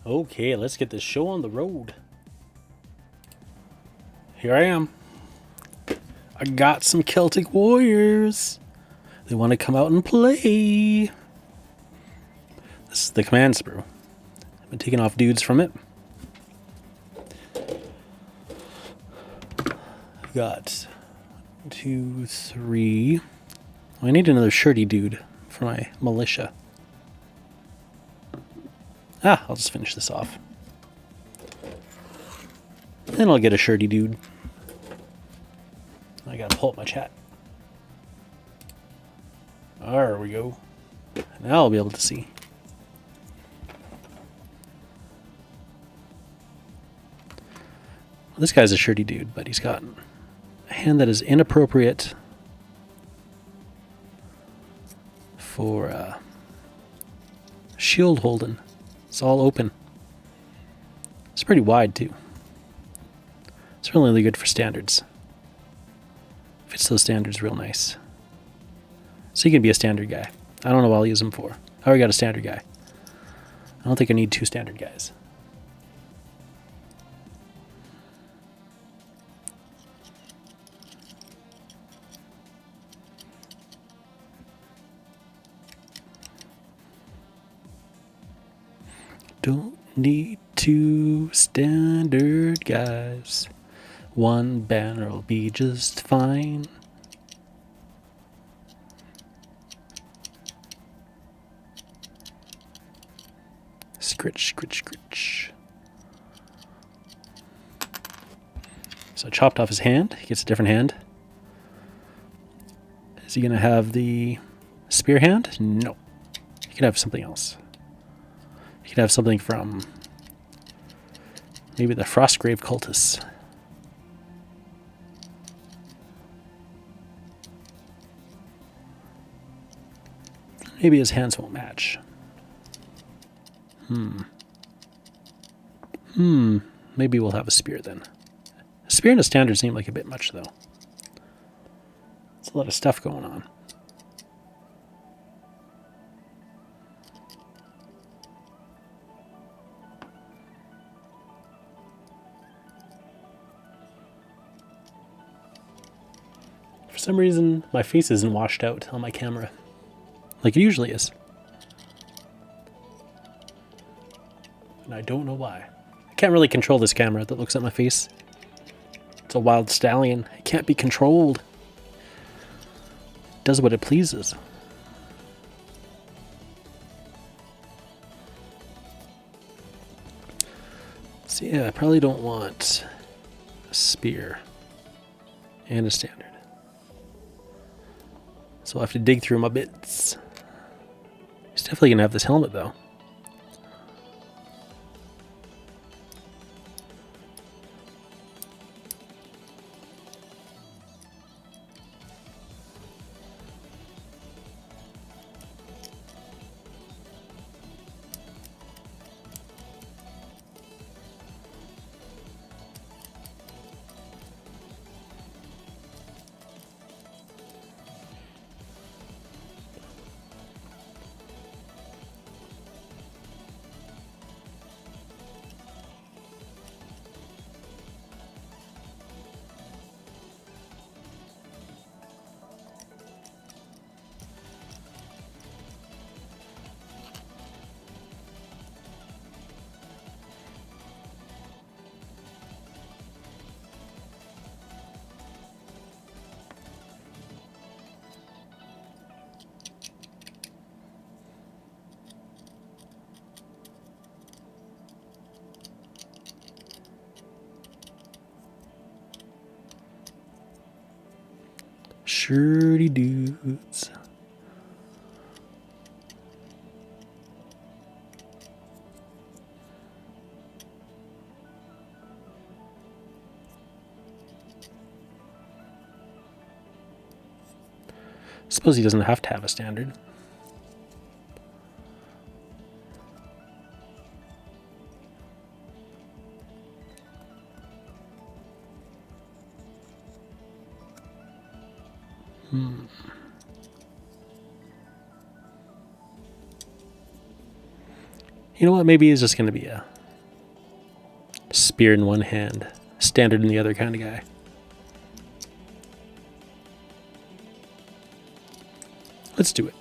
Okay, let's get this show on the road. Here I am. I got some Celtic Warriors. They want to come out and play. This is the command sprue. I've been taking off dudes from it. Got 2, 3. I need another shirty dude for my militia. I'll just finish this off. Then I'll get a shirty dude. I gotta pull up my chat. There we go. Now I'll be able to see. This guy's a shirty dude, but he's got a hand that is inappropriate for shield holding. It's all open. It's pretty wide too. It's really good for standards. Fits those standards real nice. So he can be a standard guy. I don't know what I'll use him for. I already got a standard guy. I don't think I need 2 standard guys. Don't need 2 standard guys. 1 banner will be just fine. Scritch, scritch, scritch. So I chopped off his hand. He gets a different hand. Is he going to have the spear hand? No. He could have something else. He could have something from maybe the Frostgrave Cultists. Maybe his hands won't match. Maybe we'll have a spear then. A spear and a standard seem like a bit much, though. It's a lot of stuff going on. For some reason, my face isn't washed out on my camera, like it usually is. And I don't know why. I can't really control this camera that looks at my face. It's a wild stallion. It can't be controlled. It does what it pleases. So yeah, I probably don't want a spear and a standard. So I'll have to dig through my bits. He's definitely going to have this helmet, though. Shirty dudes. Suppose he doesn't have to have a standard. You know what? Maybe he's just going to be a Spear in one hand, standard in the other kind of guy. Let's do it.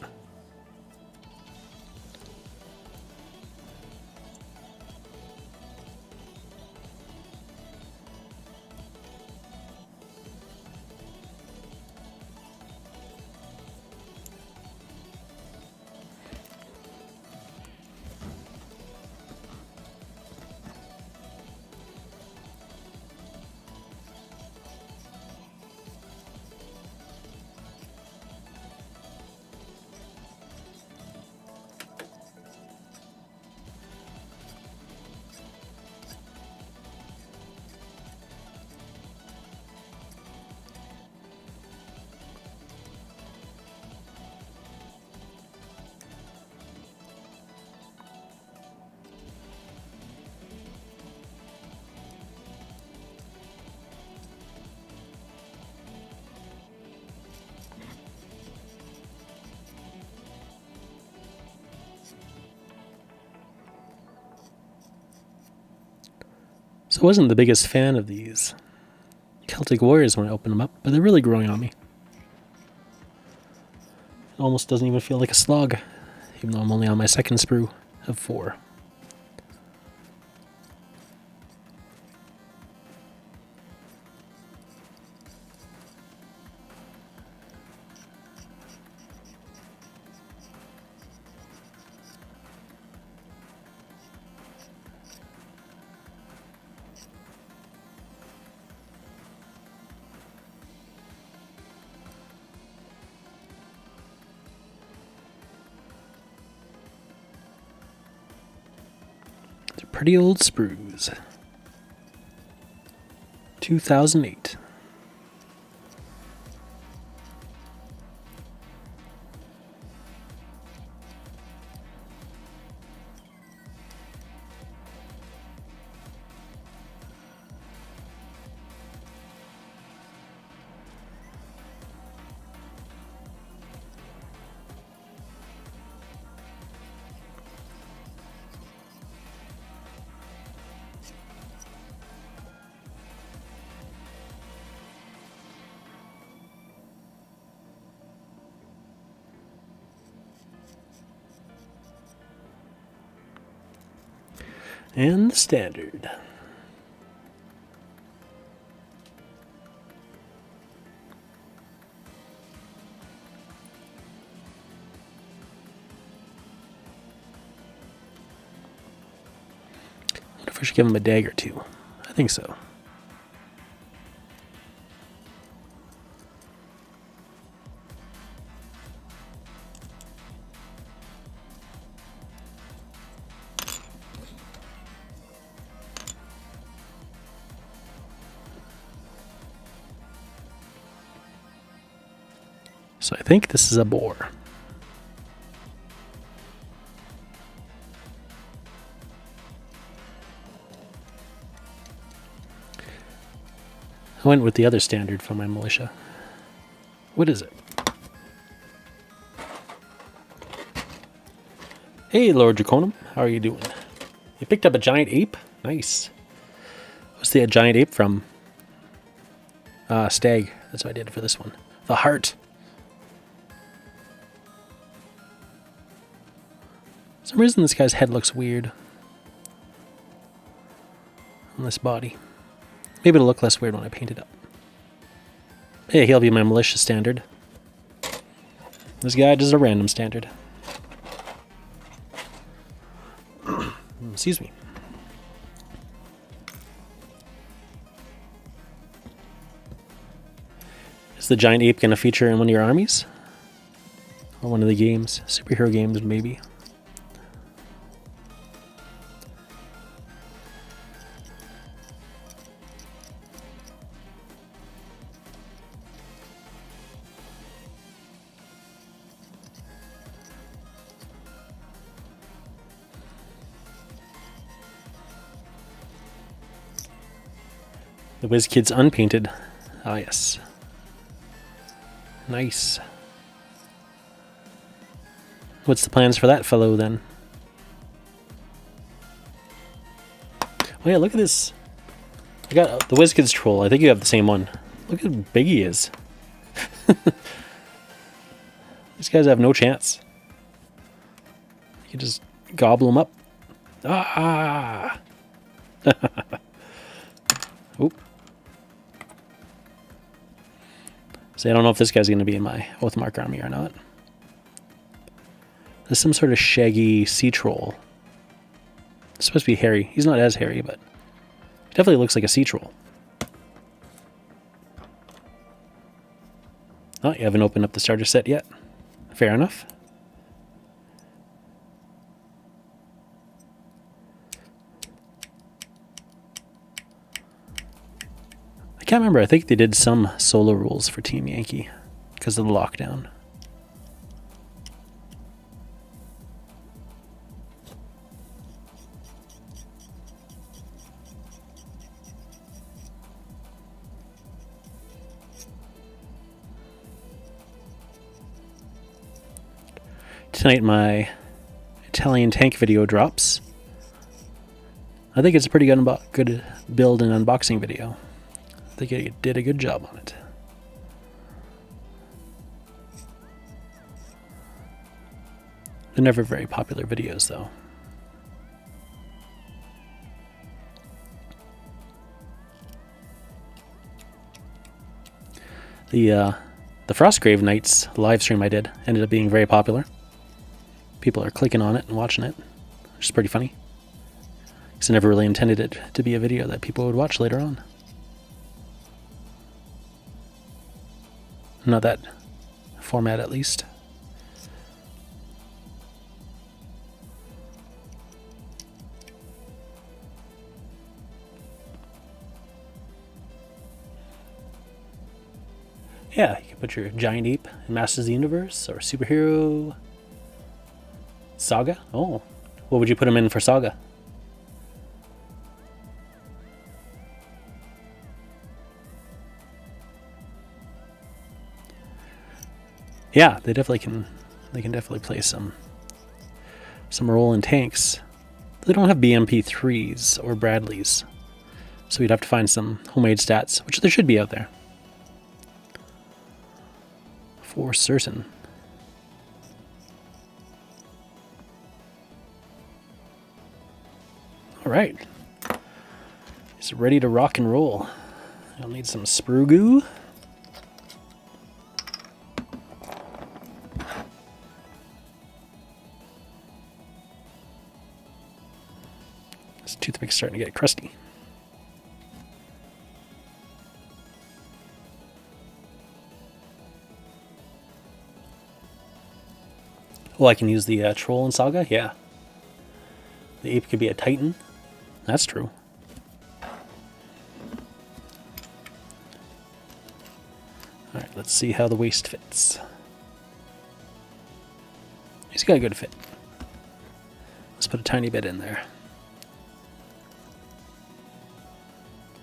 So I wasn't the biggest fan of these Celtic Warriors when I opened them up, but they're really growing on me. It almost doesn't even feel like a slog, even though I'm only on my second sprue of 4. Pretty old sprues. 2008. And the standard. I wonder if I should give him a dagger too. I think so. So I think this is a boar. I went with the other standard for my militia. What is it? Hey, Lord Draconum, how are you doing? You picked up a giant ape? Nice. What's the giant ape from? Stag. That's what I did for this one. The heart. For some reason this guy's head looks weird on this body. Maybe it'll look less weird when I paint it up. Hey, he'll be my militia standard. This guy just a random standard. Excuse me. Is the giant ape going to feature in one of your armies? Or one of the games? Superhero games, maybe. The WizKid's unpainted. Ah, yes. Nice. What's the plans for that fellow then? Oh yeah, look at this I got the WizKids troll. I think you have the same one. Look how big he is. These guys have no chance. You can just gobble them up. Ah! Oop. See, I don't know if this guy's going to be in my Oathmark army or not. There's some sort of shaggy sea troll. It's supposed to be hairy. He's not as hairy, but he definitely looks like a sea troll. Oh, you haven't opened up the starter set yet. Fair enough. I can't remember. I think they did some solo rules for Team Yankee because of the lockdown. Tonight my Italian tank video drops. I think it's a pretty good build and unboxing video. I think it did a good job on it. They're never very popular videos though. The Frostgrave Knights live stream I did ended up being very popular. People are clicking on it and watching it, which is pretty funny. Because I never really intended it to be a video that people would watch later on. Not that format, at least. Yeah, you can put your giant ape in Masters of the Universe or superhero. Saga? Oh, what would you put him in for Saga? Yeah, they definitely can. They can definitely play some role in tanks. They don't have BMP3s or Bradleys, so we'd have to find some homemade stats, which there should be out there. For certain. All right, he's ready to rock and roll. I'll need some sprue goo. This toothpick's starting to get crusty. Oh, I can use the troll in Saga? Yeah. The ape could be a titan. That's true. Alright, let's see how the waist fits. He's got a good fit. Let's put a tiny bit in there.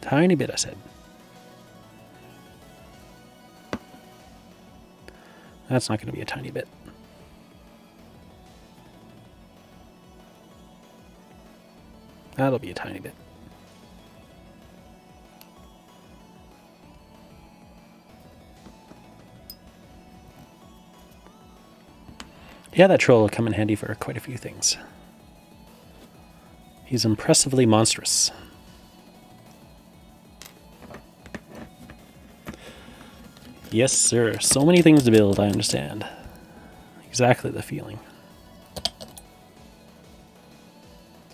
Tiny bit, I said. That's not going to be a tiny bit. That'll be a tiny bit. Yeah, that troll will come in handy for quite a few things. He's impressively monstrous. Yes, sir. So many things to build, I understand. Exactly the feeling.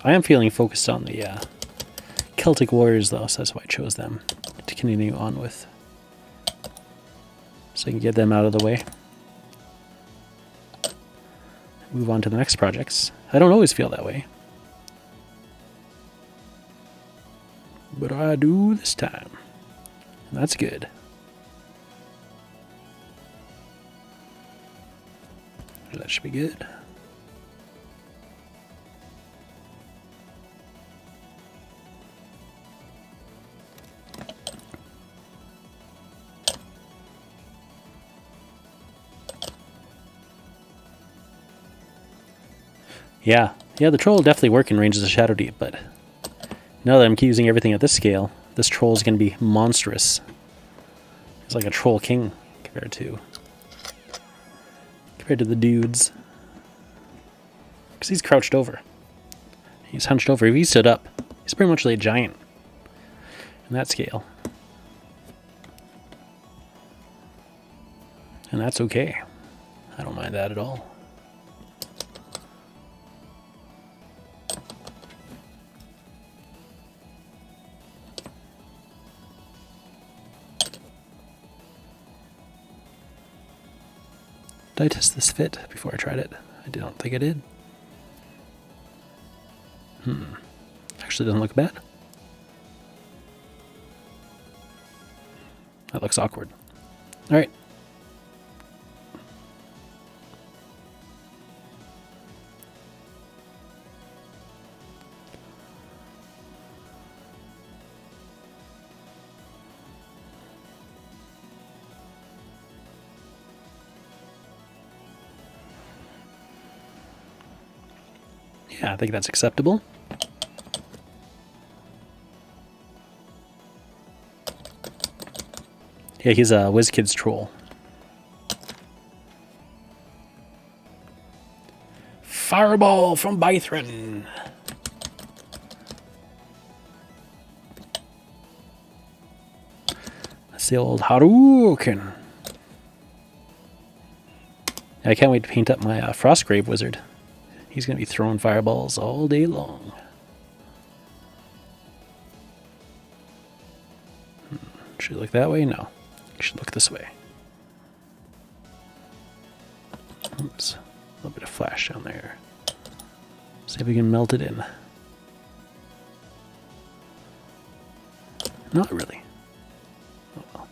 I am feeling focused on the Celtic Warriors, though, so that's why I chose them to continue on with. So I can get them out of the way. Move on to the next projects. I don't always feel that way. But I do this time. And that's good. That should be good. Yeah, the troll will definitely work in Ranges of Shadow Deep, but now that I'm using everything at this scale, this troll is going to be monstrous. He's like a troll king compared to the dudes. Because he's crouched over. He's hunched over. If he stood up, he's pretty much like a giant in that scale. And that's okay. I don't mind that at all. Did I test this fit before I tried it? I don't think I did. Actually doesn't look bad. That looks awkward. Alright. Yeah, I think that's acceptable. Yeah, he's a WizKids troll. Fireball from Bythron. That's the old Hadouken. I can't wait to paint up my Frostgrave wizard. He's going to be throwing fireballs all day long. Should I look that way? No. I should look this way. Oops. A little bit of flash down there. See if we can melt it in. Not really. Oh well.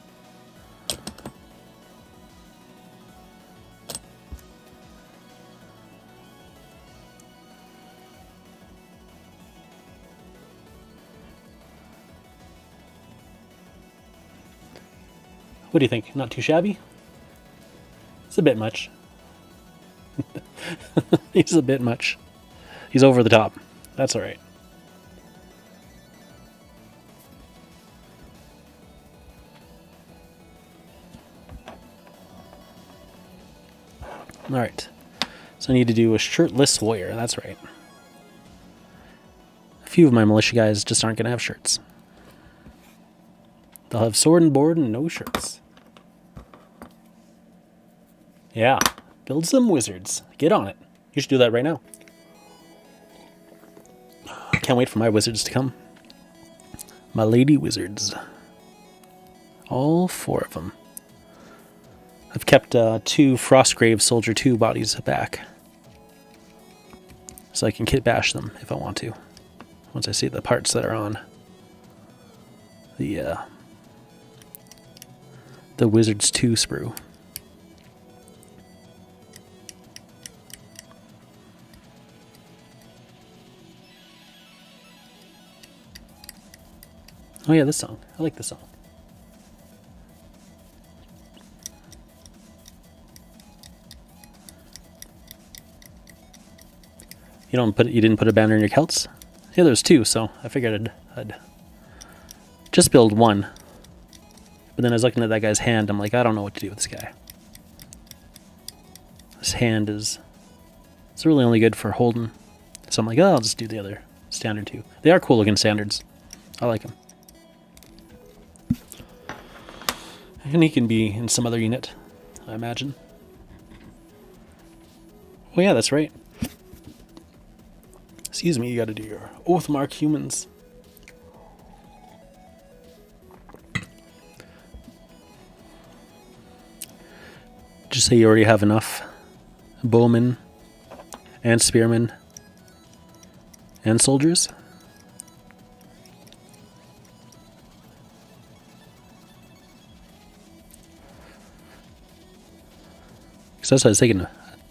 What do you think? Not too shabby? It's a bit much. He's a bit much. He's over the top. That's alright. Alright. So I need to do a shirtless warrior. That's right. A few of my militia guys just aren't going to have shirts. They'll have sword and board and no shirts. Yeah. Build some wizards. Get on it. You should do that right now. Can't wait for my wizards to come. My lady wizards. All 4 of them. I've kept 2 Frostgrave Soldier 2 bodies back. So I can kit bash them if I want to. Once I see the parts that are on the Wizards 2 sprue. Oh yeah, this song. I like this song. You didn't put a banner in your Celts? Yeah, there's 2, so I figured I'd just build 1. But then I was looking at that guy's hand, I'm like, I don't know what to do with this guy. This hand it's really only good for holding. So I'm like, oh, I'll just do the other standard 2. They are cool looking standards. I like them. And he can be in some other unit, I imagine. Oh yeah, that's right. Excuse me, you gotta do your Oathmark humans. Just say you already have enough bowmen and spearmen and soldiers. Because that's what I was thinking.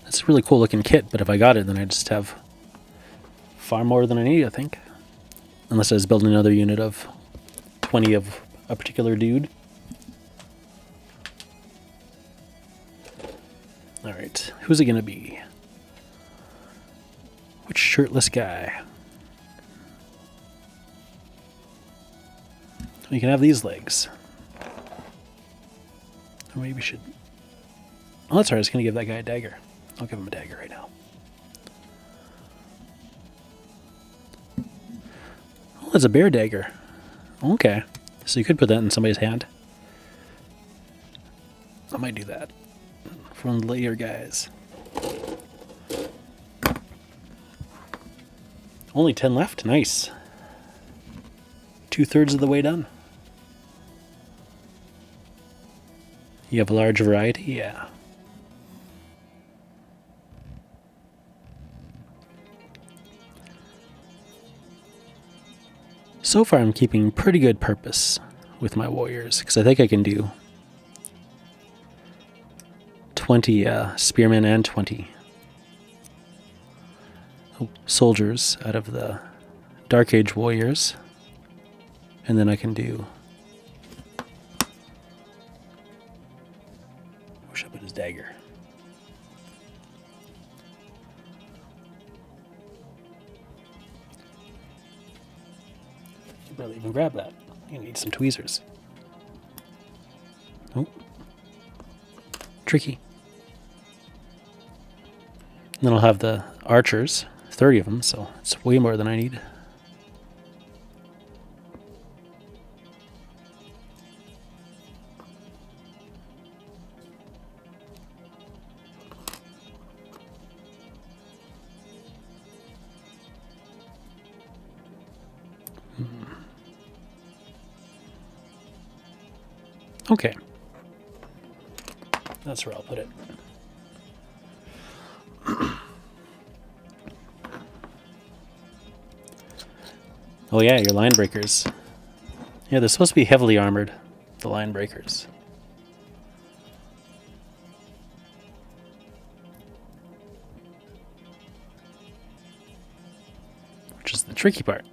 It's a really cool looking kit, but if I got it, then I just have far more than I need, I think. Unless I was building another unit of 20 of a particular dude. Alright, who's it gonna be? Which shirtless guy? We can have these legs. Or maybe we should... Oh, that's right. I was going to give that guy a dagger. I'll give him a dagger right now. Oh, that's a bear dagger. Okay. So you could put that in somebody's hand. I might do that. For one of the later guys. Only 10 left? Nice. 2/3 of the way done. You have a large variety? Yeah. So far I'm keeping pretty good purpose with my warriors, because I think I can do 20 spearmen and 20 soldiers out of the Dark Age warriors. And then I can do... Wish I put his dagger. You barely even grab that. You need some tweezers. Oh. Tricky. And then I'll have the archers, 30 of them, so it's way more than I need. Okay. That's where I'll put it. Oh yeah, your line breakers. Yeah, they're supposed to be heavily armored, the line breakers. Which is the tricky part.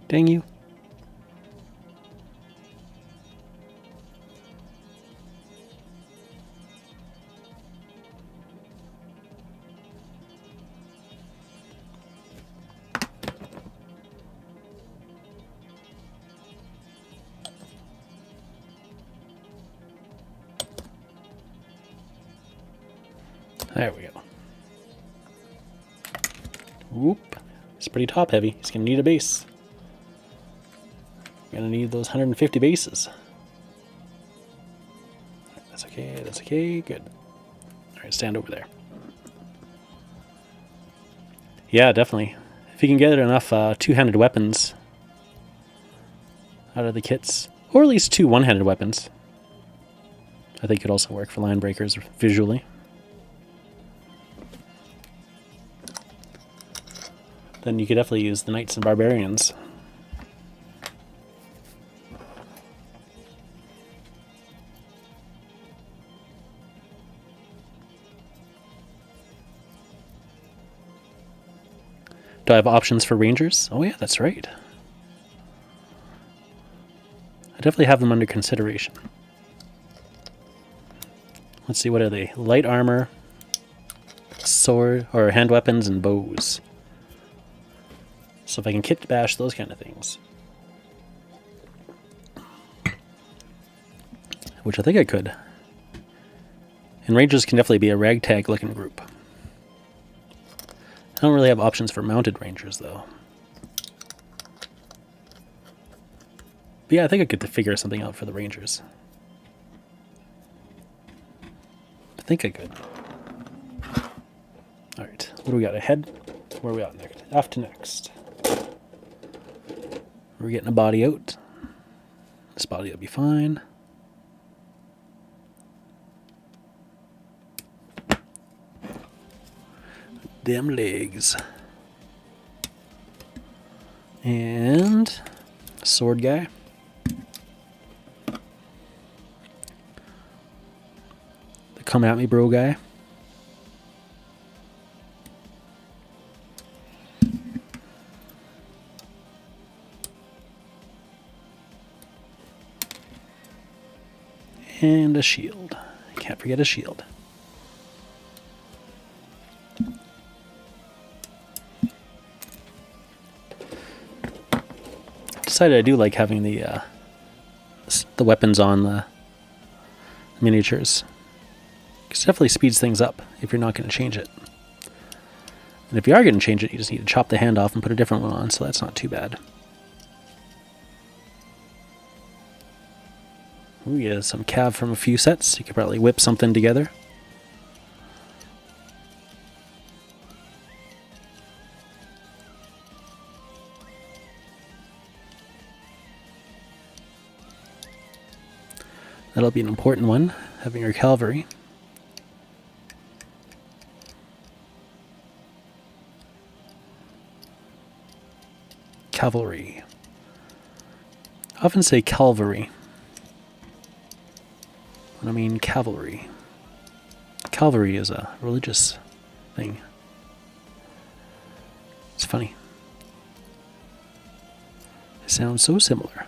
Dang you. There we go. Whoop. It's pretty top heavy. He's going to need a base. Gonna need those 150 bases. That's okay, that's okay, good. Alright, stand over there. Yeah, definitely. If you can get enough two-handed weapons out of the kits, or at least 2 one-handed weapons, I think could also work for line breakers visually. Then you could definitely use the Knights and Barbarians. Do I have options for Rangers? Oh yeah, that's right. I definitely have them under consideration. Let's see, what are they? Light armor, sword, or hand weapons, and bows. So if I can kit bash those kind of things. Which I think I could. And Rangers can definitely be a ragtag looking group. I don't really have options for mounted Rangers, though. But yeah, I think I could figure something out for the Rangers. I think I could. Alright, what do we got ahead? Where are we at next? After next. We're getting a body out. This body will be fine. them legs. And sword guy. The come at me bro guy. And a shield. Can't forget a shield. Decided I do like having the weapons on the miniatures. Because it definitely speeds things up if you're not going to change it. And if you are going to change it, you just need to chop the hand off and put a different one on, so that's not too bad. Ooh, yeah, some cav from a few sets. You could probably whip something together. That'll be an important one, having your cavalry. Cavalry. I often say cavalry. I mean cavalry. Cavalry is a religious thing. It's funny. They sound so similar.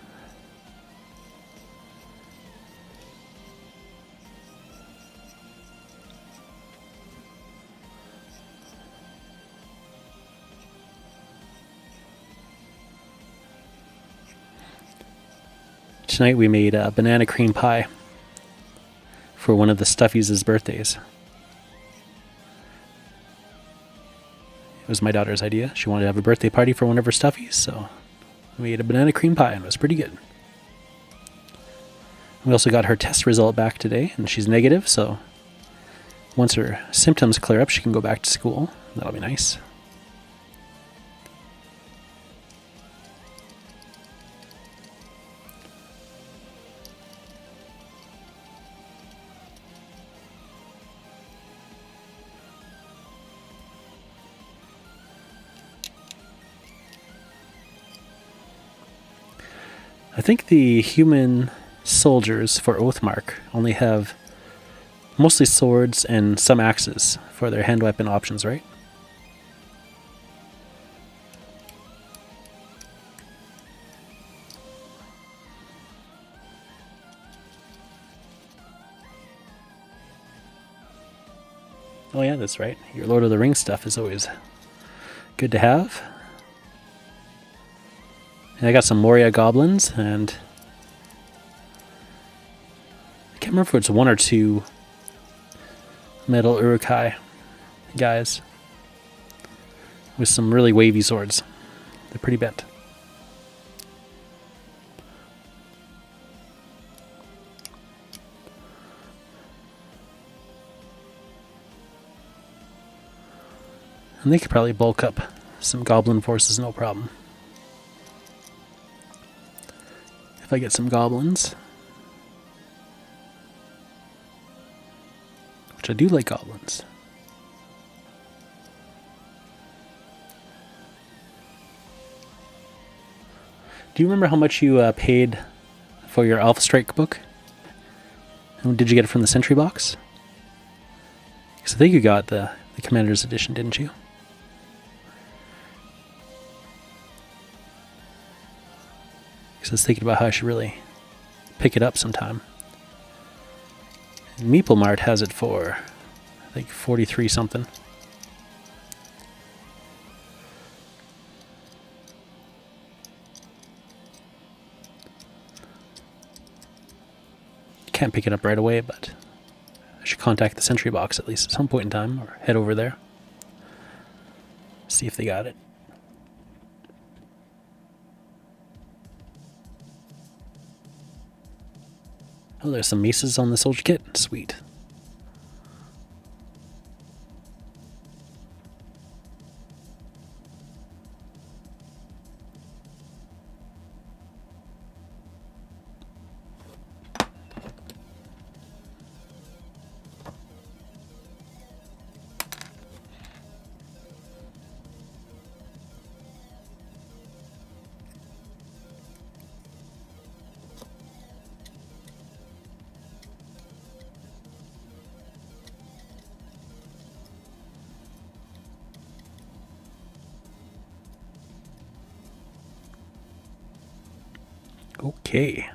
Tonight we made a banana cream pie for one of the Stuffies' birthdays. It was my daughter's idea. She wanted to have a birthday party for one of her Stuffies, so we made a banana cream pie and it was pretty good. We also got her test result back today and she's negative, so once her symptoms clear up, she can go back to school. That'll be nice. I think the human soldiers for Oathmark only have mostly swords and some axes for their hand weapon options, right? Oh yeah, that's right. Your Lord of the Rings stuff is always good to have. And I got some Moria goblins, and I can't remember if it's one or two metal Urukai guys with some really wavy swords. They're pretty bent. And they could probably bulk up some goblin forces, no problem. If I get some goblins. Which I do like goblins. Do you remember how much you paid for your Alpha Strike book? And did you get it from the Sentry box? Because I think you got the Commander's Edition, didn't you? Because I was thinking about how I should really pick it up sometime. And Meeple Mart has it for, I think, 43 something. Can't pick it up right away, but I should contact the Sentry box at least at some point in time, or head over there. See if they got it. Oh, there's some maces on the soldier kit. Sweet. Okay.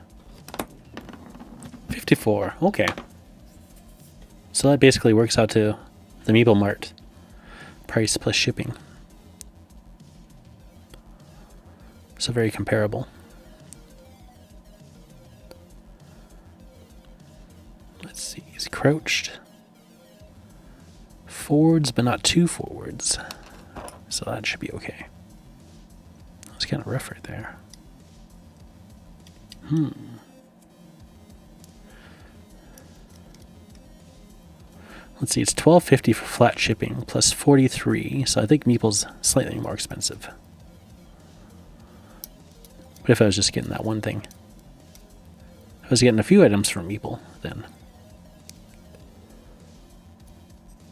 54. Okay. So that basically works out to the Meeple Mart price plus shipping. So very comparable. Let's see. He's crouched. Forwards, but not too forwards. So that should be okay. That was kind of rough right there. Let's see, it's $12.50 for flat shipping, plus 43, so I think Meeple's slightly more expensive. But if I was just getting that one thing. If I was getting a few items from Meeple, then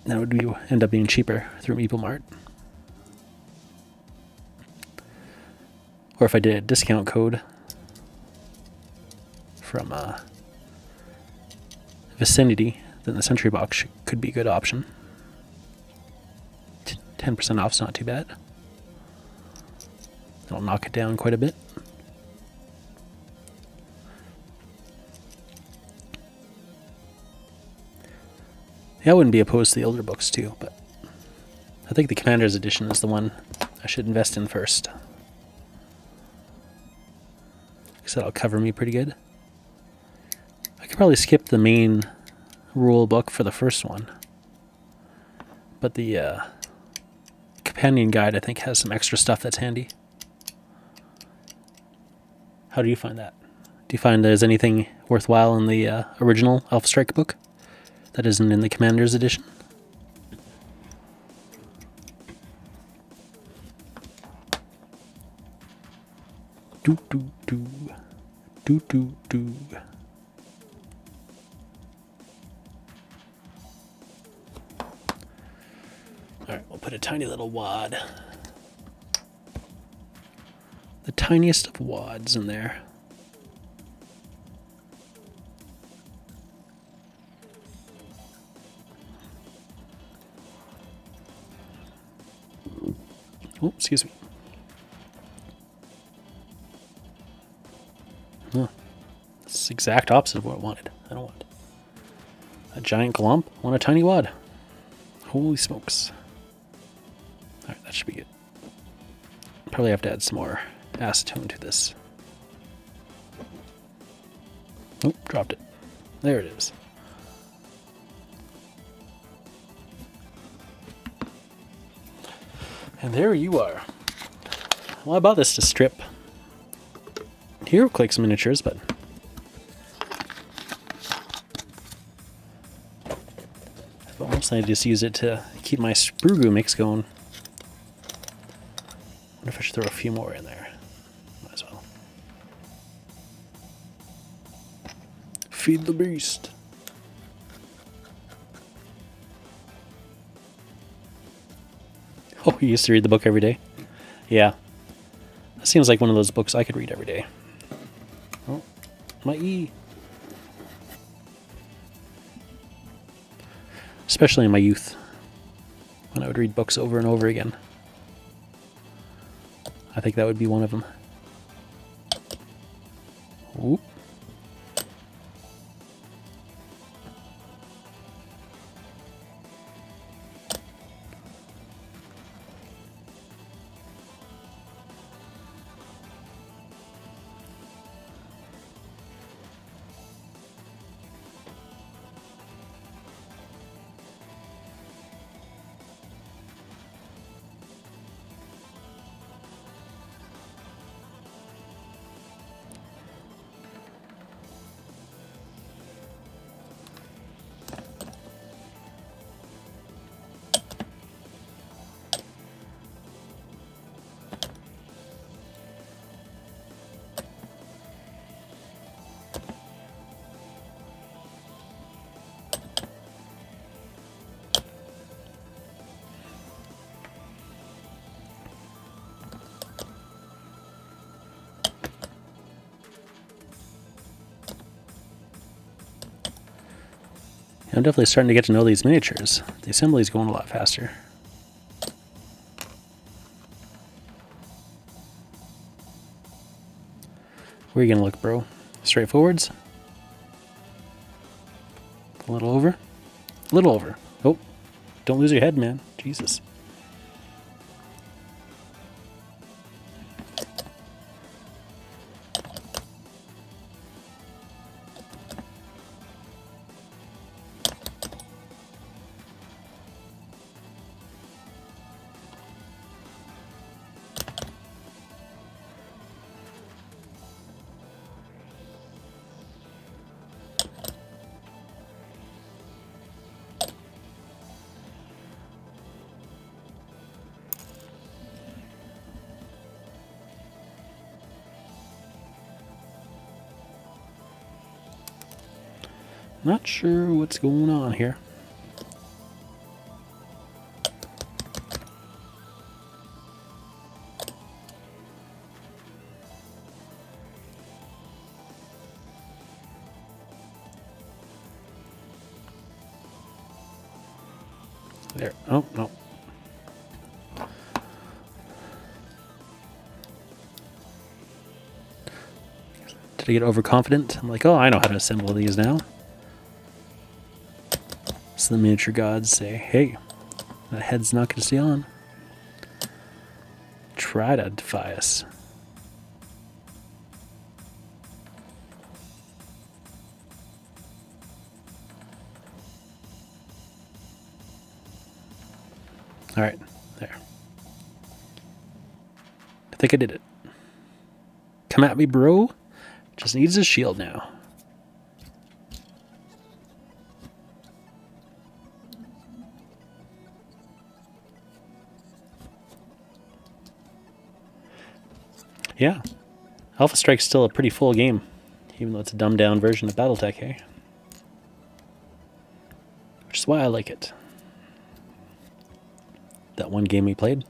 that would end up being cheaper through Meeple Mart. Or if I did a discount code from Vicinity, then the Sentry Box could be a good option. 10% off's not too bad. That'll knock it down quite a bit. Yeah, I wouldn't be opposed to the older books too, but I think the Commander's Edition is the one I should invest in first. Because that'll cover me pretty good. I could probably skip the main rule book for the first one, but the companion guide I think has some extra stuff that's handy. How do you find that? Do you find there's anything worthwhile in the original Alpha Strike book that isn't in the Commander's Edition? Do do do do do do. Alright, we'll put a tiny little wad. The tiniest of wads in there. Oh, excuse me. Huh. That's the exact opposite of what I wanted. I don't want a giant glomp. I want a tiny wad. Holy smokes. Alright, that should be good. Probably have to add some more acetone to this. Oh, dropped it. There it is. And there you are. Well, I bought this to strip HeroClix miniatures, but I've almost I just use it to keep my Sprugoo mix going. I wonder if I should throw a few more in there. Might as well. Feed the beast. Oh, you used to read the book every day? Yeah. That seems like one of those books I could read every day. Oh, my E. Especially in my youth, when I would read books over and over again. I think that would be one of them. Oop. I'm definitely starting to get to know these miniatures. The assembly's going a lot faster. Where are you gonna look, bro? Straight forwards? A little over? A little over. Oh, don't lose your head, man. Jesus. Not sure what's going on here. There. Oh, no. Did I get overconfident? I'm like, oh, I know how to assemble these now. So the miniature gods say, hey, that head's not going to stay on. Try to defy us. All right, there. I think I did it. Come at me, bro. Just needs a shield now. Yeah. Alpha Strike's still a pretty full game, even though it's a dumbed down version of Battletech, hey? Which is why I like it. That one game we played.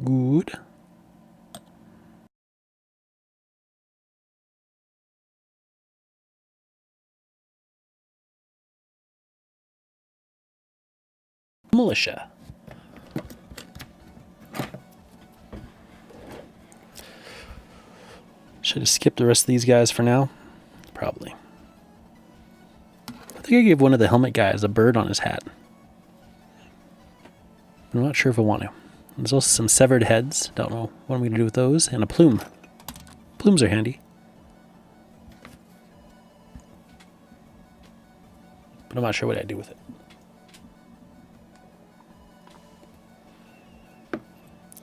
Good. Militia. Should have skipped the rest of these guys for now. Probably. I think I gave one of the helmet guys a bird on his hat. I'm not sure if I want to. There's also some severed heads. Don't know what I'm going to do with those. And a plume. Plumes are handy. But I'm not sure what I'd do with it.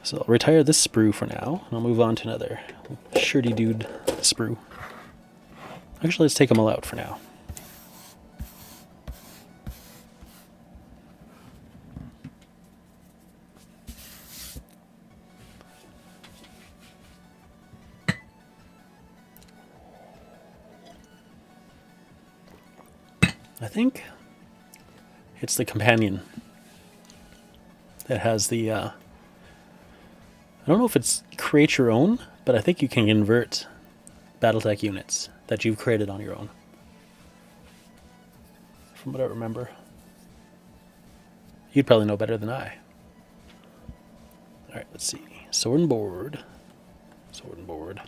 So I'll retire this sprue for now. And I'll move on to another shirty dude sprue. Actually, let's take them all out for now. I think it's the companion that has the, I don't know if it's create your own, but I think you can convert Battletech units that you've created on your own. From what I remember. You'd probably know better than I. Alright, let's see. Sword and board. Sword and board.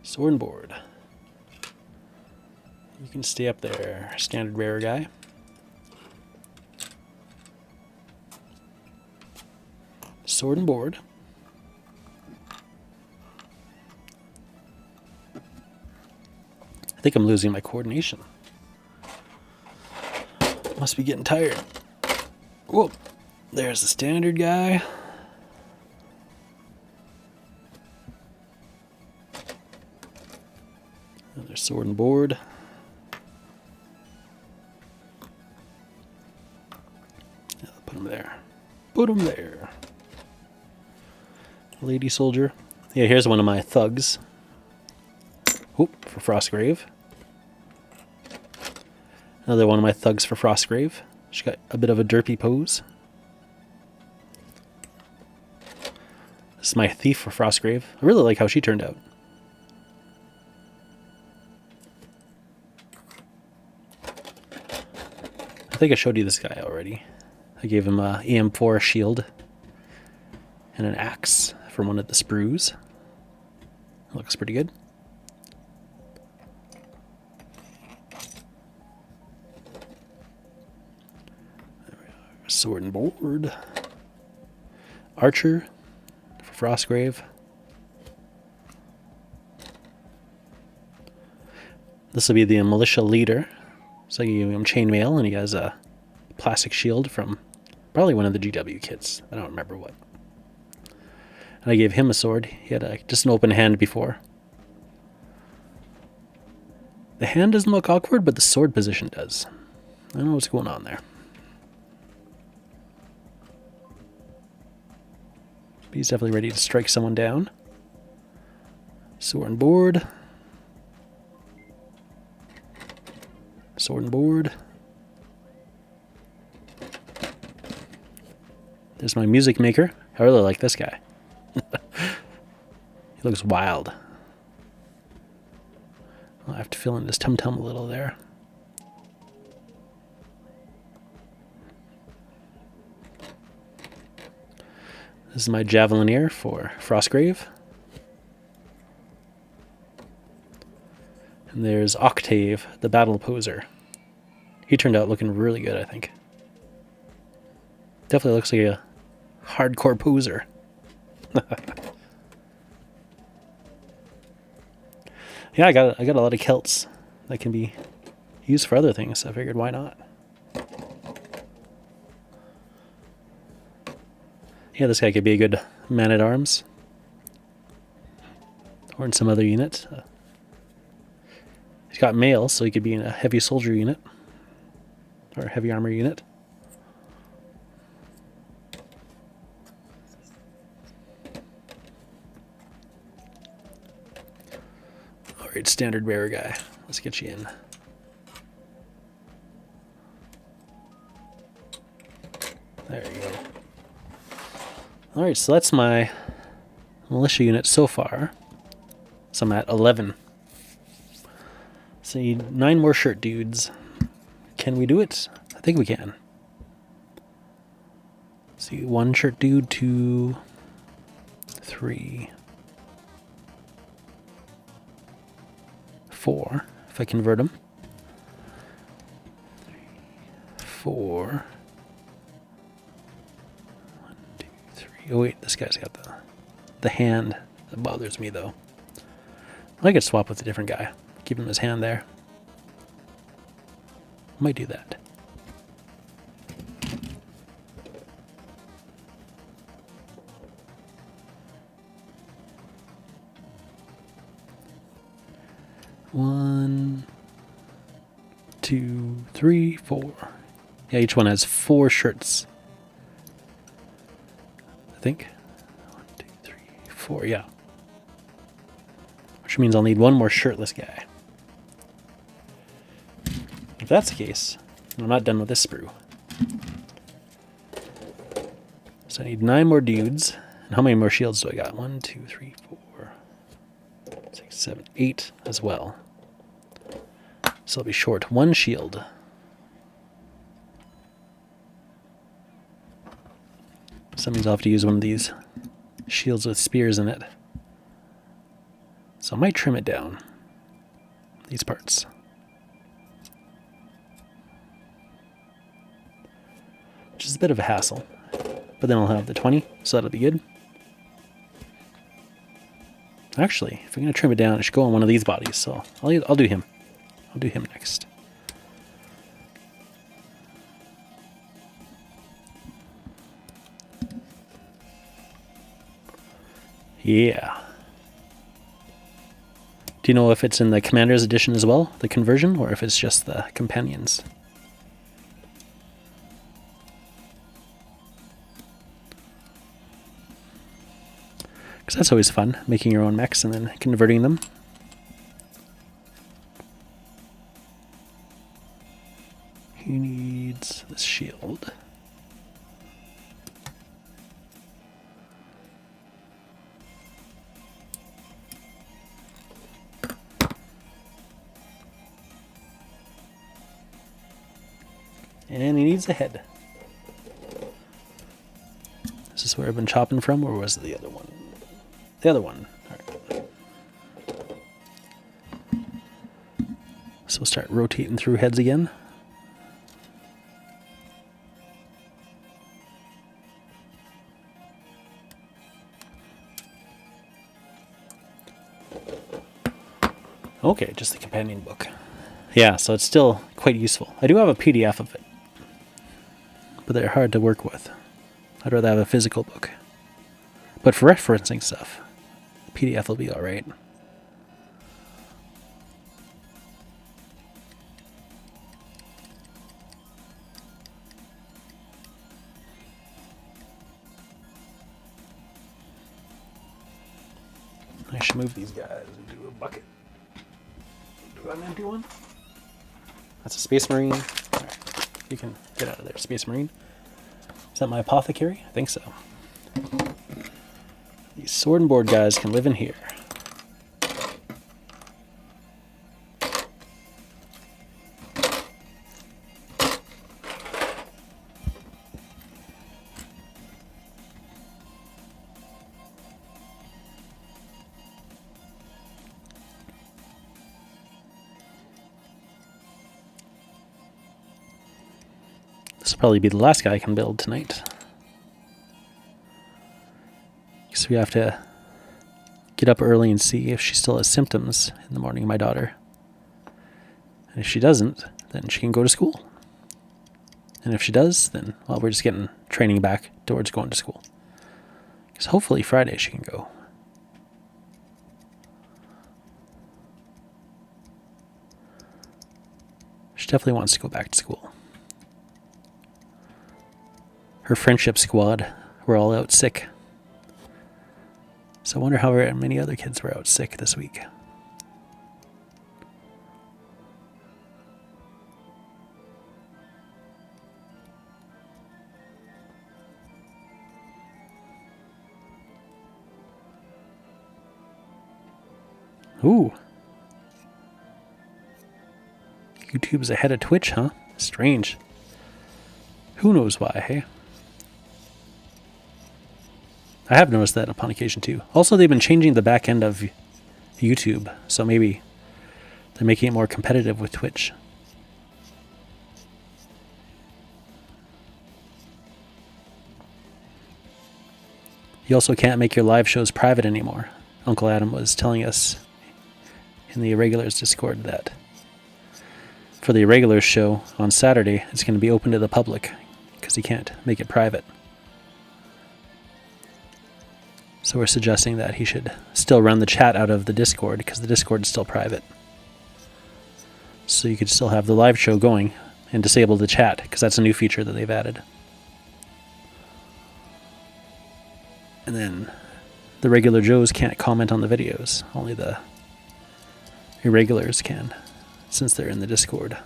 Sword and board. You can stay up there, standard rare guy. Sword and board. I think I'm losing my coordination. Must be getting tired. Whoa, there's the standard guy. Another sword and board. Put him there. Put him there. Lady soldier. Yeah, here's one of my thugs. Oop, for Frostgrave. Another one of my thugs for Frostgrave. She's got a bit of a derpy pose. This is my thief for Frostgrave. I really like how she turned out. I think I showed you this guy already. I gave him a EM4 shield and an axe from one of the sprues. Looks pretty good. Sword and board. Archer for Frostgrave. This will be the militia leader. So I gave him chainmail, and he has a plastic shield from probably one of the GW kits. I don't remember what. And I gave him a sword. He had just an open hand before. The hand doesn't look awkward, but the sword position does. I don't know what's going on there. But he's definitely ready to strike someone down. Sword and board. Sword and board. There's my music maker. I really like this guy. He looks wild. I'll have to fill in his tum-tum a little there. This is my Javelineer for Frostgrave. And there's Octave, the battle poser. He turned out looking really good, I think. Definitely looks like a hardcore poser. Yeah, I got a lot of kilts that can be used for other things, so I figured why not. Yeah, this guy could be a good man-at-arms. Or in some other unit. He's got mail, so he could be in a heavy soldier unit. Or a heavy armor unit. Alright, standard bearer guy. Let's get you in. There you go. Alright, so that's my militia unit so far. So I'm at 11. So I need 9 more shirt dudes. Can we do it? I think we can. Let's see, 1 shirt dude, 2, 3, 4, if I convert them. 4. 1, 2, 3. Oh wait, this guy's got the hand. That bothers me though. I could swap with a different guy. Keep him his hand there. Might do that. One, 2, 3, 4. Yeah, each one has 4 shirts. I think. 1, 2, 3, 4, yeah. Which means I'll need 1 more shirtless guy. If that's the case, I'm not done with this sprue. So I need 9 more dudes. And how many more shields do I got? 1, 2, 3, 4, 6, 7, 8 as well. So I'll be short 1 shield. So that means I'll have to use one of these shields with spears in it. So I might trim it down. These parts. Which is a bit of a hassle. But then I'll have the 20, so that'll be good. Actually, if I'm going to trim it down, it should go on one of these bodies, so I'll do him. I'll do him next. Yeah. Do you know if it's in the Commander's Edition as well, the conversion, or if it's just the Companions? Because that's always fun, making your own mechs and then converting them. He needs this shield. And he needs a head. Is this where I've been chopping from, or was it the other one? The other one. All right. So we'll start rotating through heads again. Okay, just the companion book. Yeah, so it's still quite useful. I do have a PDF of it, but they're hard to work with. I'd rather have a physical book. But for referencing stuff, PDF will be alright. I should move these guys and do a bucket. Do an empty one? That's a Space Marine. Right. You can get out of there, Space Marine. Is that my apothecary? I think so. These sword and board guys can live in here. This will probably be the last guy I can build tonight. So we have to get up early and see if she still has symptoms in the morning, my daughter. And if she doesn't, then she can go to school. And if she does, then, well, we're just getting training back towards going to school. Because hopefully Friday she can go. She definitely wants to go back to school. Her friendship squad were all out sick. So I wonder how many other kids were out sick this week. Ooh. YouTube's ahead of Twitch, huh? Strange. Who knows why, hey? I have noticed that upon occasion too. Also, they've been changing the back end of YouTube, so maybe they're making it more competitive with Twitch. You also can't make your live shows private anymore. Uncle Adam was telling us in the Irregulars Discord that for the Irregulars show on Saturday, it's going to be open to the public because he can't make it private. So we're suggesting that he should still run the chat out of the Discord because the Discord is still private. So you could still have the live show going and disable the chat because that's a new feature that they've added. And then the regular Joes can't comment on the videos. Only the Irregulars can, since they're in the Discord.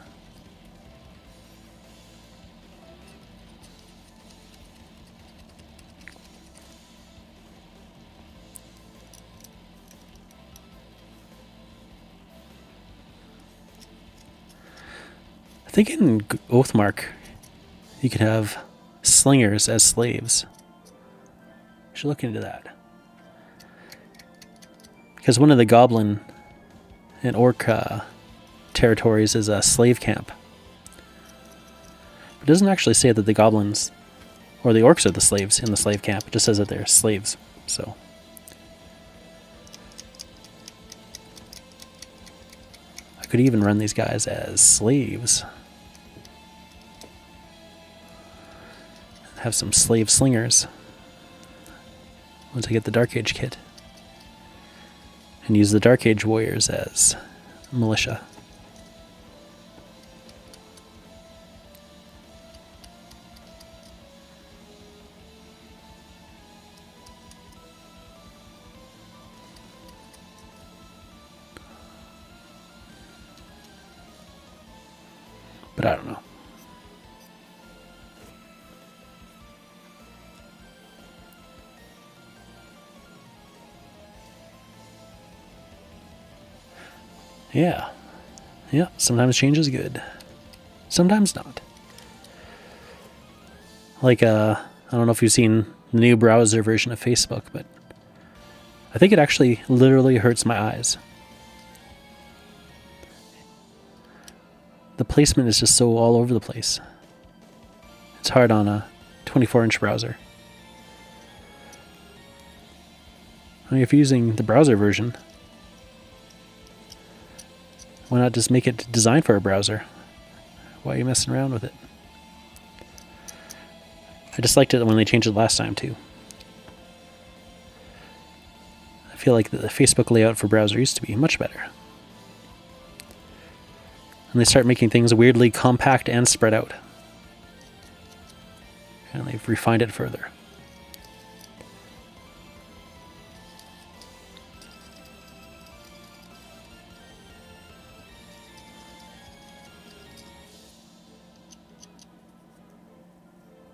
I think in Oathmark, you could have slingers as slaves. I should look into that. Because one of the goblin and orc territories is a slave camp. It doesn't actually say that the goblins or the orcs are the slaves in the slave camp. It just says that they're slaves. So I could even run these guys as slaves. Have some slave slingers once I get the Dark Age kit. And use the Dark Age warriors as militia. But I don't know. Yeah. Yeah, sometimes change is good. Sometimes not. Like, I don't know if you've seen the new browser version of Facebook, but I think it actually literally hurts my eyes. The placement is just so all over the place. It's hard on a 24-inch browser. I mean, if you're using the browser version, why not just make it designed for a browser? Why are you messing around with it? I just liked it when they changed it last time too. I feel like the Facebook layout for browser used to be much better. And they start making things weirdly compact and spread out. And they've refined it further.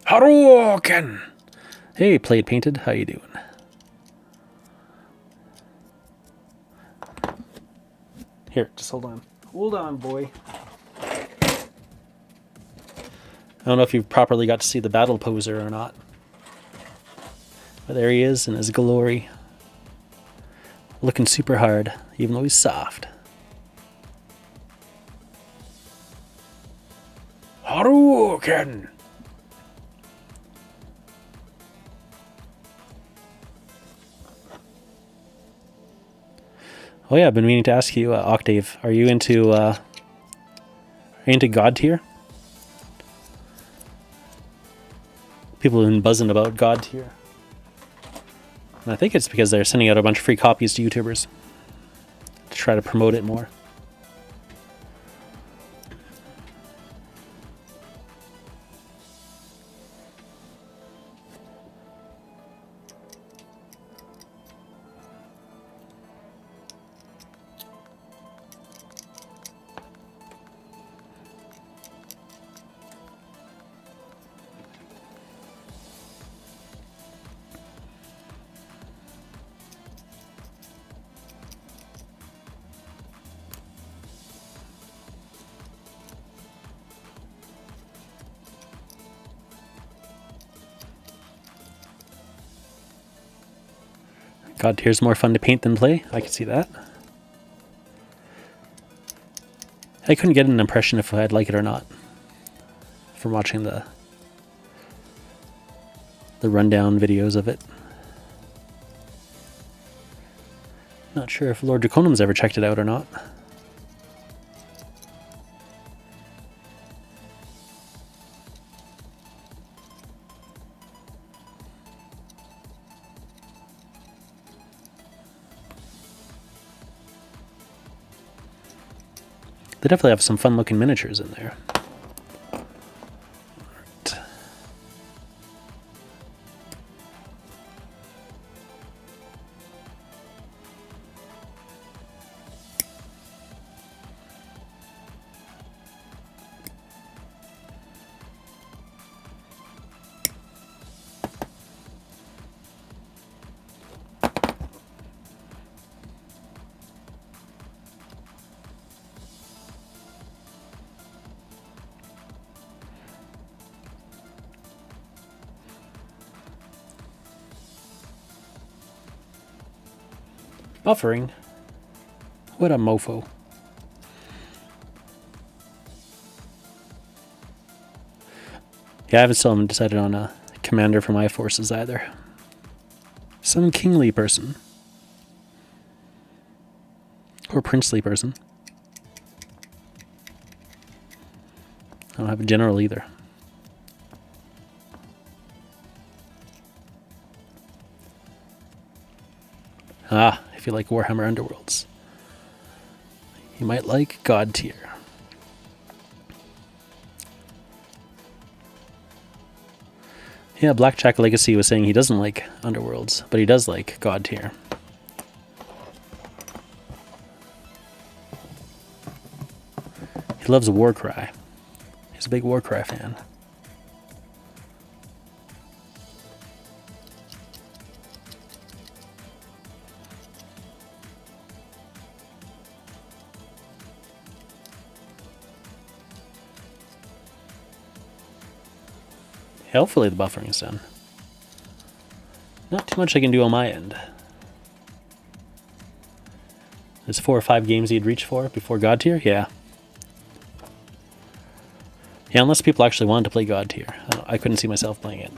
Hadouken! Hey, Played Painted, how you doing? Here, just hold on. Hold on, boy. I don't know if you properly got to see the battle poser or not. But there he is in his glory. Looking super hard, even though he's soft. Hadouken! Oh yeah, I've been meaning to ask you, Octave, are you into God tier? People have been buzzing about God tier. And I think it's because they're sending out a bunch of free copies to YouTubers to try to promote it more. God tier's more fun to paint than play. I can see that. I couldn't get an impression if I'd like it or not from watching the rundown videos of it. Not sure if Lord Draconum's ever checked it out or not. They definitely have some fun looking miniatures in there. Right. Buffering? What a mofo. Yeah, I haven't still haven't decided on a commander for my forces either. Some kingly person. Or princely person. I don't have a general either. Ah, if you like Warhammer Underworlds, you might like God tier. Yeah, Blackjack Legacy was saying he doesn't like Underworlds, but he does like God tier. He loves Warcry. He's a big Warcry fan. Hopefully the buffering is done. Not too much I can do on my end. There's 4 or 5 games you'd reach for before God tier? Yeah. Yeah, unless people actually wanted to play God tier. I couldn't see myself playing it.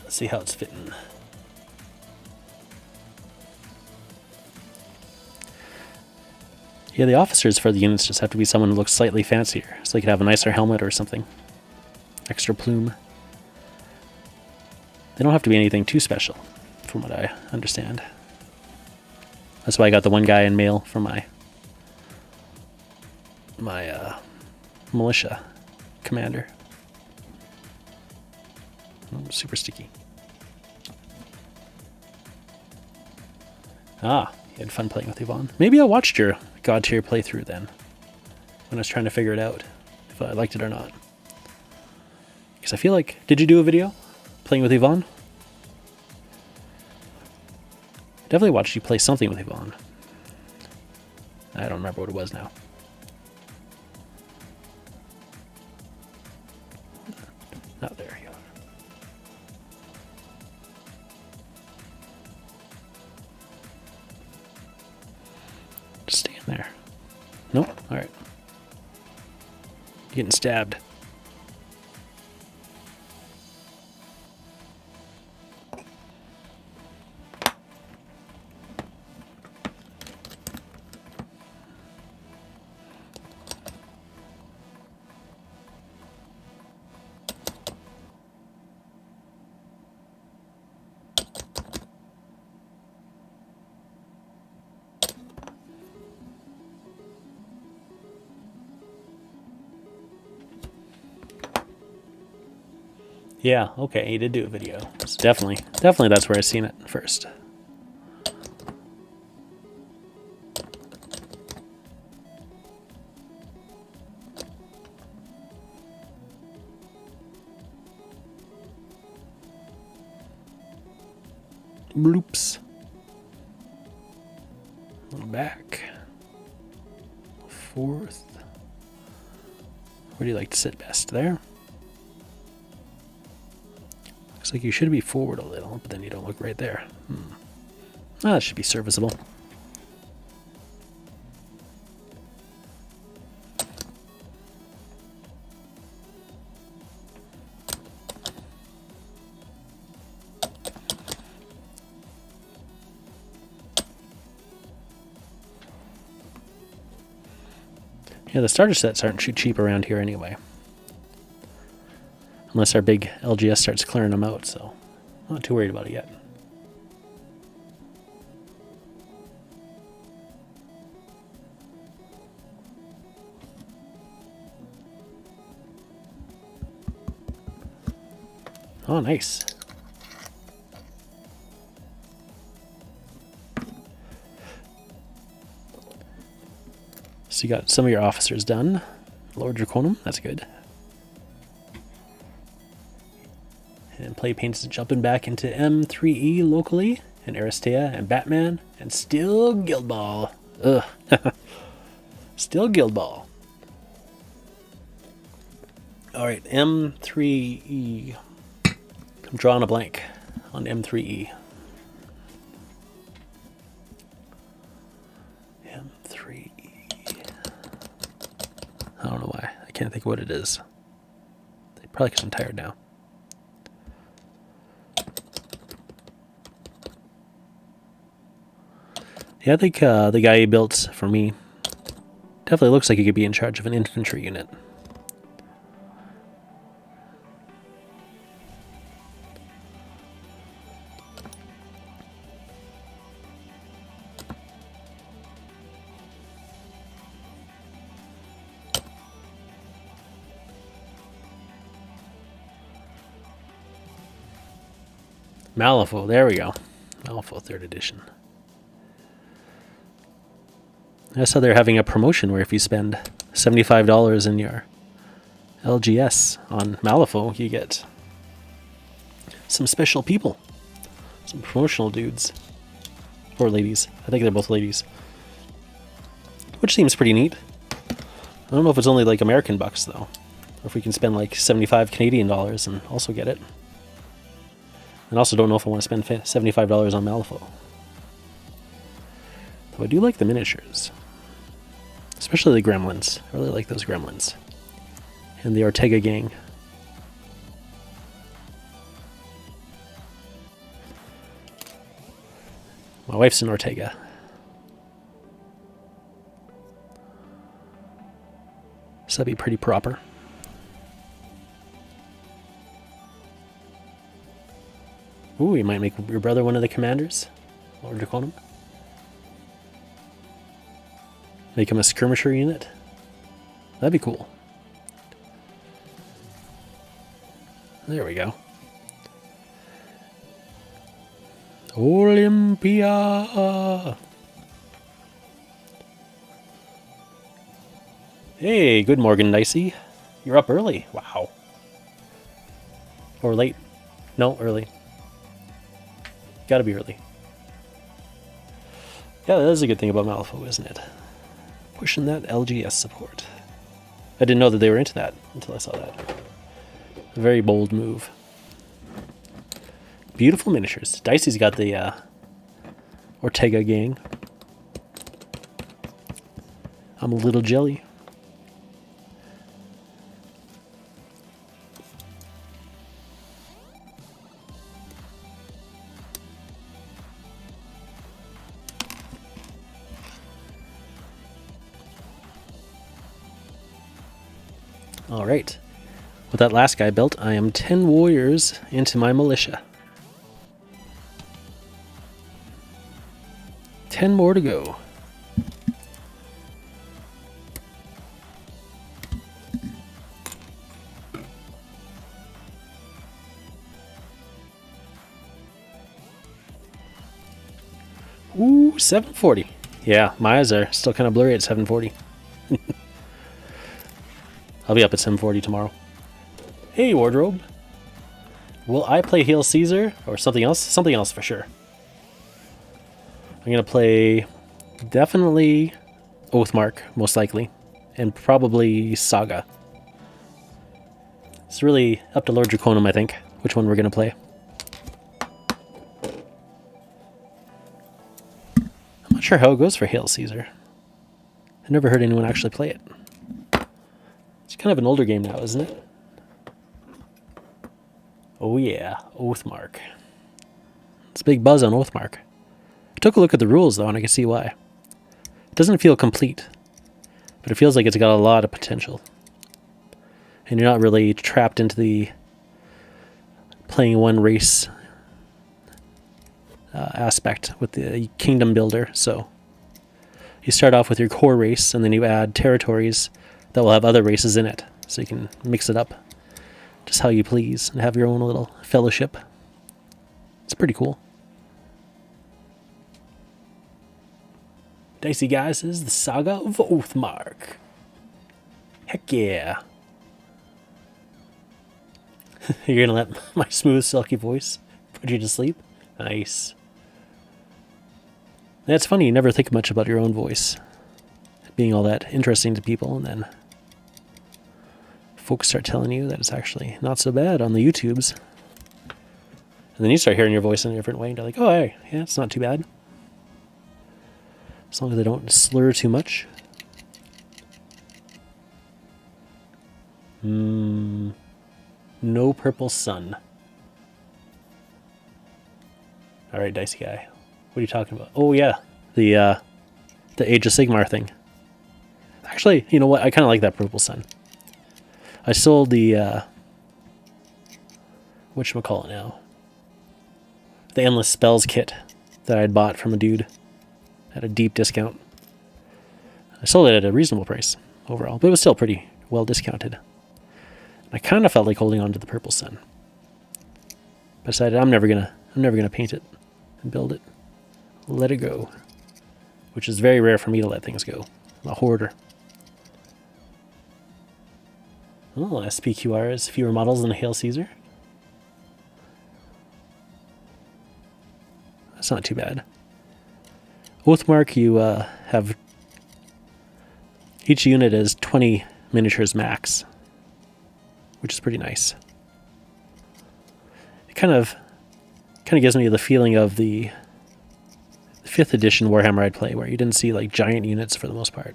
Let's see how it's fitting. Yeah, the officers for the units just have to be someone who looks slightly fancier, so they could have a nicer helmet or something. Extra plume. They don't have to be anything too special, from what I understand. That's why I got the one guy in mail for my militia commander. Oh, super sticky. Ah, you had fun playing with Yvonne. Maybe I watched your God tier playthrough then, when I was trying to figure it out, if I liked it or not. Because I feel like, did you do a video playing with Yvonne? Definitely watched you play something with Yvonne. I don't remember what it was now. Not there you are. Just stay in there. Nope. All right. Getting stabbed. Yeah, okay, he did do a video. So definitely that's where I seen it first. Bloops. Back. 4th. Where do you like to sit best? There? Looks like you should be forward a little, but then you don't look right there. Ah, that should be serviceable. Yeah, the starter sets aren't too cheap around here anyway. Unless our big LGS starts clearing them out, so I'm not too worried about it yet. Oh, nice. So you got some of your officers done. Lord Draconum, that's good. And Play Paint's jumping back into M3E locally, and Aristea, and Batman, and still Guild Ball. Ugh. Still Guild Ball. Alright, M3E. I'm drawing a blank on M3E. M3E. I don't know why. I can't think of what it is. Probably because I'm tired now. Yeah, I think the guy he built for me definitely looks like he could be in charge of an infantry unit. Malifaux, there we go. Malifaux 3rd edition. I saw they're having a promotion where if you spend $75 in your LGS on Malifaux, you get some special people. Some promotional dudes. Or ladies. I think they're both ladies. Which seems pretty neat. I don't know if it's only like American bucks though. Or if we can spend like 75 Canadian dollars and also get it. And also don't know if I want to spend $75 on Malifaux. Though I do like the miniatures. Especially the gremlins. I really like those gremlins. And the Ortega gang. My wife's an Ortega. So that'd be pretty proper. Ooh, you might make your brother one of the commanders. Lord Draconum. Make him a skirmisher unit. That'd be cool. There we go. Olympia! Hey, good Morgan Dicey. You're up early. Wow. Or late. No, early. Gotta be early. Yeah, that is a good thing about Malifaux, isn't it? Pushing that LGS support. I didn't know that they were into that until I saw that. A very bold move. Beautiful miniatures. Dicey's got the Ortega gang. I'm a little jelly. All right. With that last guy built, I am 10 warriors into my militia. 10 more to go. Ooh, 740. Yeah, my eyes are still kind of blurry at 740. I'll be up at 7:40 tomorrow. Hey, Wardrobe. Will I play Hail Caesar or something else? Something else for sure. I'm going to play definitely Oathmark, most likely, and probably Saga. It's really up to Lord Draconum, I think, which one we're going to play. I'm not sure how it goes for Hail Caesar. I've never heard anyone actually play it. It's kind of an older game now, isn't it? Oh yeah, Oathmark. It's a big buzz on Oathmark. I took a look at the rules though, and I can see why. It doesn't feel complete, but it feels like it's got a lot of potential. And you're not really trapped into the playing one race aspect with the kingdom builder. So you start off with your core race, and then you add territories that will have other races in it, so you can mix it up just how you please and have your own little fellowship. It's pretty cool. Dicey guys, this is the Saga of Oathmark. Heck yeah. You're gonna let my smooth, silky voice put you to sleep? Nice. That's funny, you never think much about your own voice being all that interesting to people, and then folks start telling you that it's actually not so bad on the YouTubes. And then you start hearing your voice in a different way, and you're like, oh, hey, yeah, it's not too bad. As long as they don't slur too much. No purple sun. Alright, Dicey guy. What are you talking about? Oh, yeah. The Age of Sigmar thing. Actually, you know what? I kind of like that purple sun. I sold the, whatchamacallit now? The Endless Spells kit that I had bought from a dude at a deep discount. I sold it at a reasonable price overall, but it was still pretty well discounted. I kind of felt like holding on to the purple sun. I decided I'm never gonna I'm never going to paint it and build it. Let it go. Which is very rare for me to let things go. I'm a hoarder. Oh, SPQR is fewer models than a Hail Caesar. That's not too bad. Oathmark, you have... Each unit is 20 miniatures max, which is pretty nice. It kind of gives me the feeling of the 5th edition Warhammer I'd play, where you didn't see like giant units for the most part.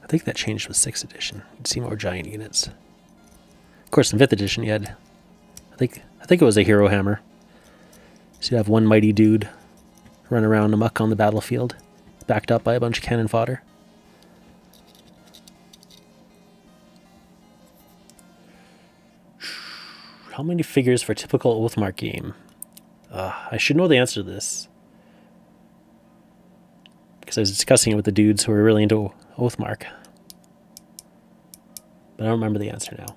I think that changed with 6th edition. You'd see more giant units. Of course, in 5th edition, you had, I think it was a hero hammer. So you'd have one mighty dude run around amok on the battlefield, backed up by a bunch of cannon fodder. How many figures for a typical Oathmark game? I should know the answer to this, because I was discussing it with the dudes who were really into Oathmark. But I don't remember the answer now.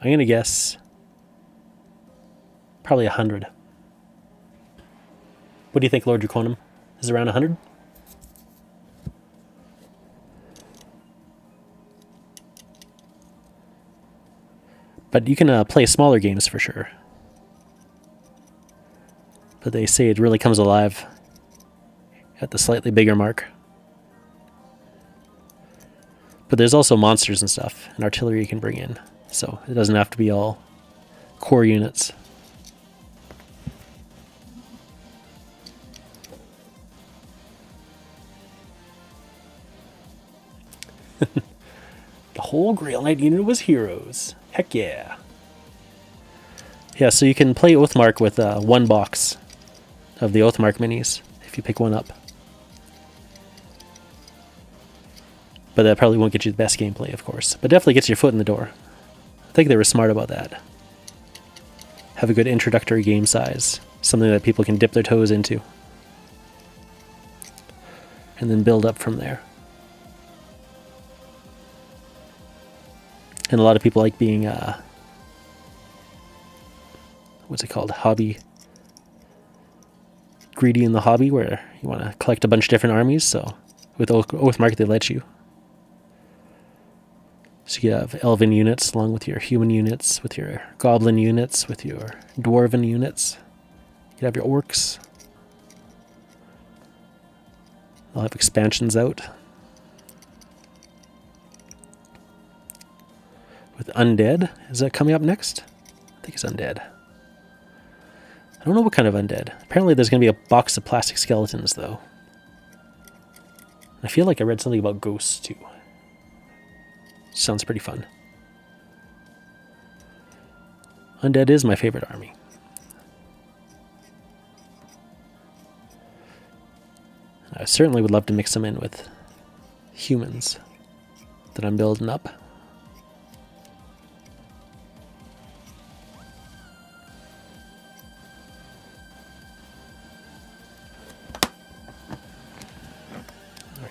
I'm going to guess probably 100. What do you think, Lord Draconum? Is it around 100? But you can play smaller games for sure. But they say it really comes alive at the slightly bigger mark. But there's also monsters and stuff, and artillery you can bring in. So it doesn't have to be all core units. The whole Grail Knight unit was heroes. Heck yeah. Yeah, so you can play Oathmark with one box of the Oathmark minis, if you pick one up. But that probably won't get you the best gameplay, of course. But definitely gets your foot in the door. I think they were smart about that. Have a good introductory game size. Something that people can dip their toes into. And then build up from there. And a lot of people like being, what's it called? Hobby. Greedy in the hobby, where you want to collect a bunch of different armies. So with Oathmark, they let you. So you have elven units along with your human units, with your goblin units, with your dwarven units. You have your orcs. They'll have expansions out. With undead, is that coming up next? I think it's undead. I don't know what kind of undead. Apparently there's going to be a box of plastic skeletons, though. I feel like I read something about ghosts, too. Sounds pretty fun. Undead is my favorite army. I certainly would love to mix them in with humans that I'm building up.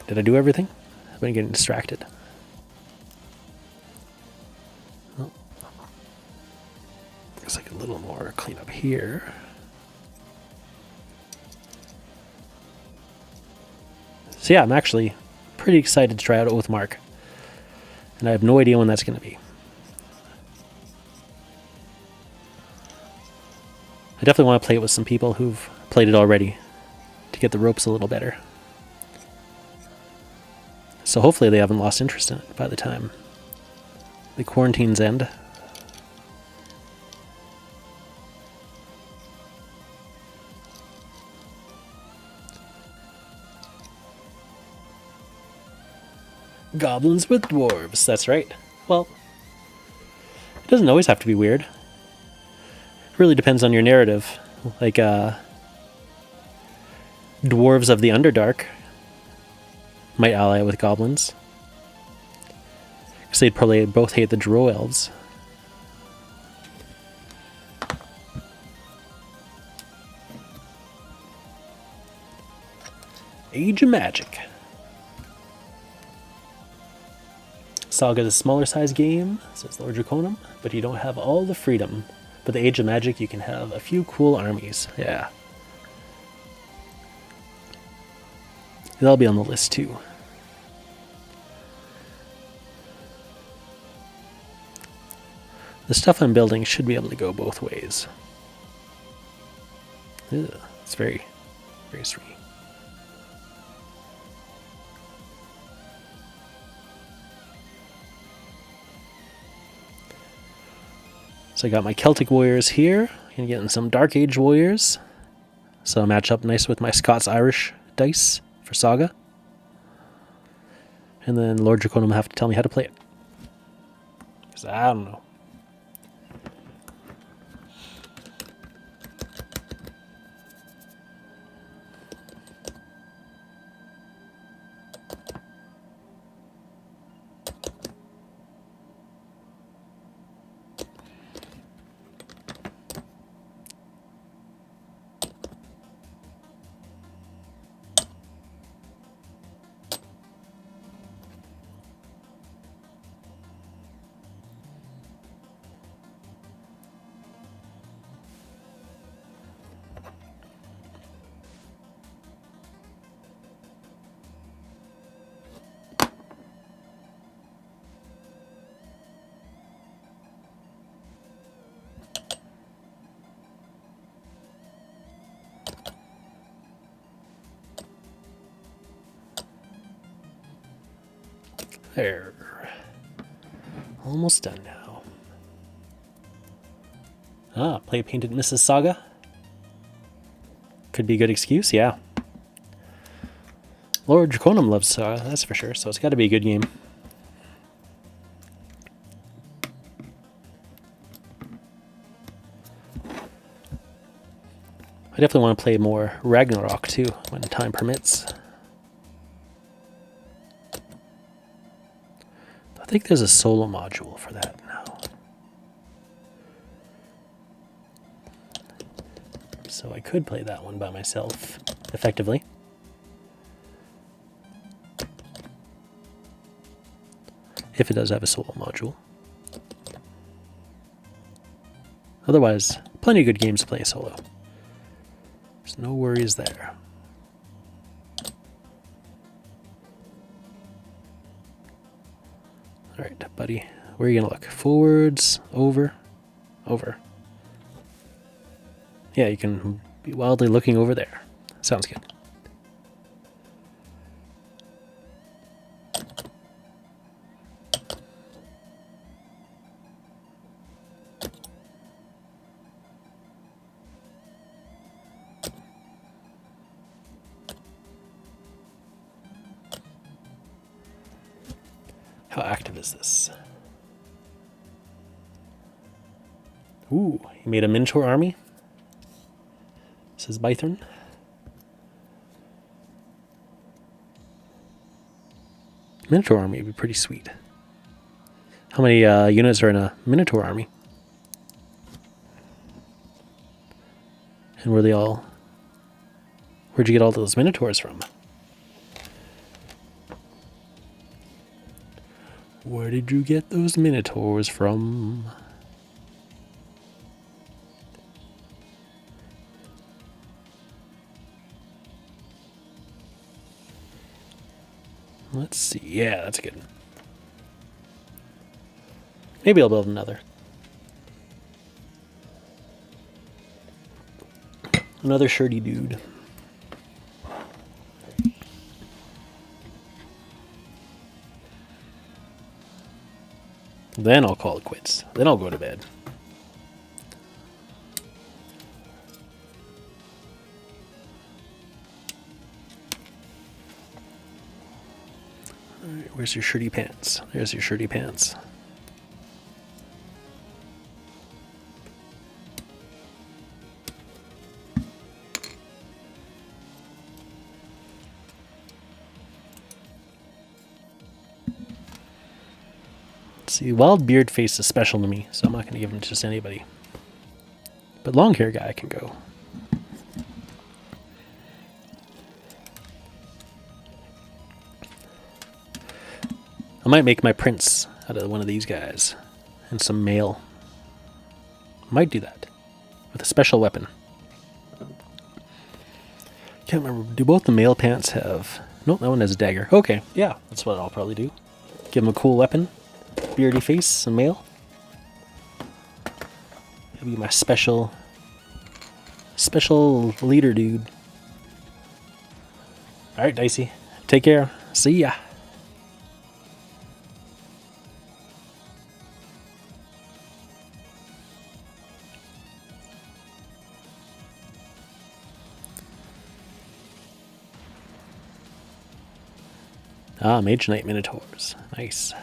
Did I do everything? I've been getting distracted. Oh. Looks like a little more clean up here. So yeah, I'm actually pretty excited to try out Oathmark. And I have no idea when that's going to be. I definitely want to play it with some people who've played it already to get the ropes a little better. So hopefully they haven't lost interest in it by the time the quarantines end. Goblins with dwarves, that's right. Well, it doesn't always have to be weird. It really depends on your narrative. Like, dwarves of the Underdark might ally with goblins, because they'd probably both hate the Drow elves. Age of Magic. Saga is a smaller size game, says Lord Draconum, but you don't have all the freedom. But the Age of Magic, you can have a few cool armies. Yeah. That'll be on the list too. The stuff I'm building should be able to go both ways. Ew, it's very, very sweet. So I got my Celtic Warriors here, and getting some Dark Age Warriors. So I'll match up nice with my Scots-Irish dice for Saga. And then Lord Draconum will have to tell me how to play it. Because I don't know. There. Almost done now. Ah, play a painted Mrs. Saga. Could be a good excuse, yeah. Lord Draconum loves Saga, that's for sure, so it's got to be a good game. I definitely want to play more Ragnarok too, when time permits. I think there's a solo module for that now. So I could play that one by myself, effectively. If it does have a solo module. Otherwise, plenty of good games to play solo. There's no worries there. Alright, buddy. Where are you going to look? Forwards, over, over. Yeah, you can be wildly looking over there. Sounds good. How active is this? Ooh, he made a Minotaur army. Says Bythorn. Minotaur army would be pretty sweet. How many units are in a Minotaur army? And were they all... Where'd you get all those Minotaurs from? Where did you get those Minotaurs from? Let's see. Yeah, that's good. Maybe I'll build another. Another shirty dude. Then I'll call it quits. Then I'll go to bed. All right, where's your shirty pants? There's your shirty pants. See, Wild Beard Face is special to me, so I'm not going to give him to just anybody. But Long Hair Guy can go. I might make my prince out of one of these guys and some mail. Might do that with a special weapon. Can't remember. Do both the male pants have... No, that one has a dagger. Okay, yeah, that's what I'll probably do. Give him a cool weapon. Beardy face, some mail. He'll be my special leader dude. Alright, Dicey. Take care. See ya. Ah, Mage Knight Minotaurs. Nice.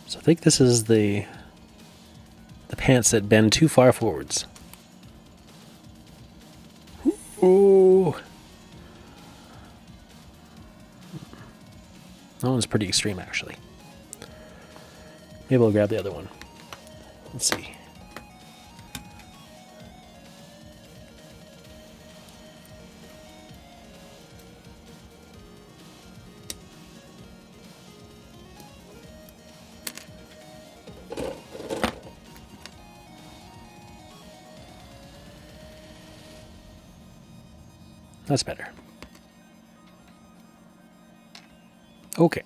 So I think this is the pants that bend too far forwards. Ooh. That one's pretty extreme, actually. Maybe I'll grab the other one. Let's see. That's better. Okay.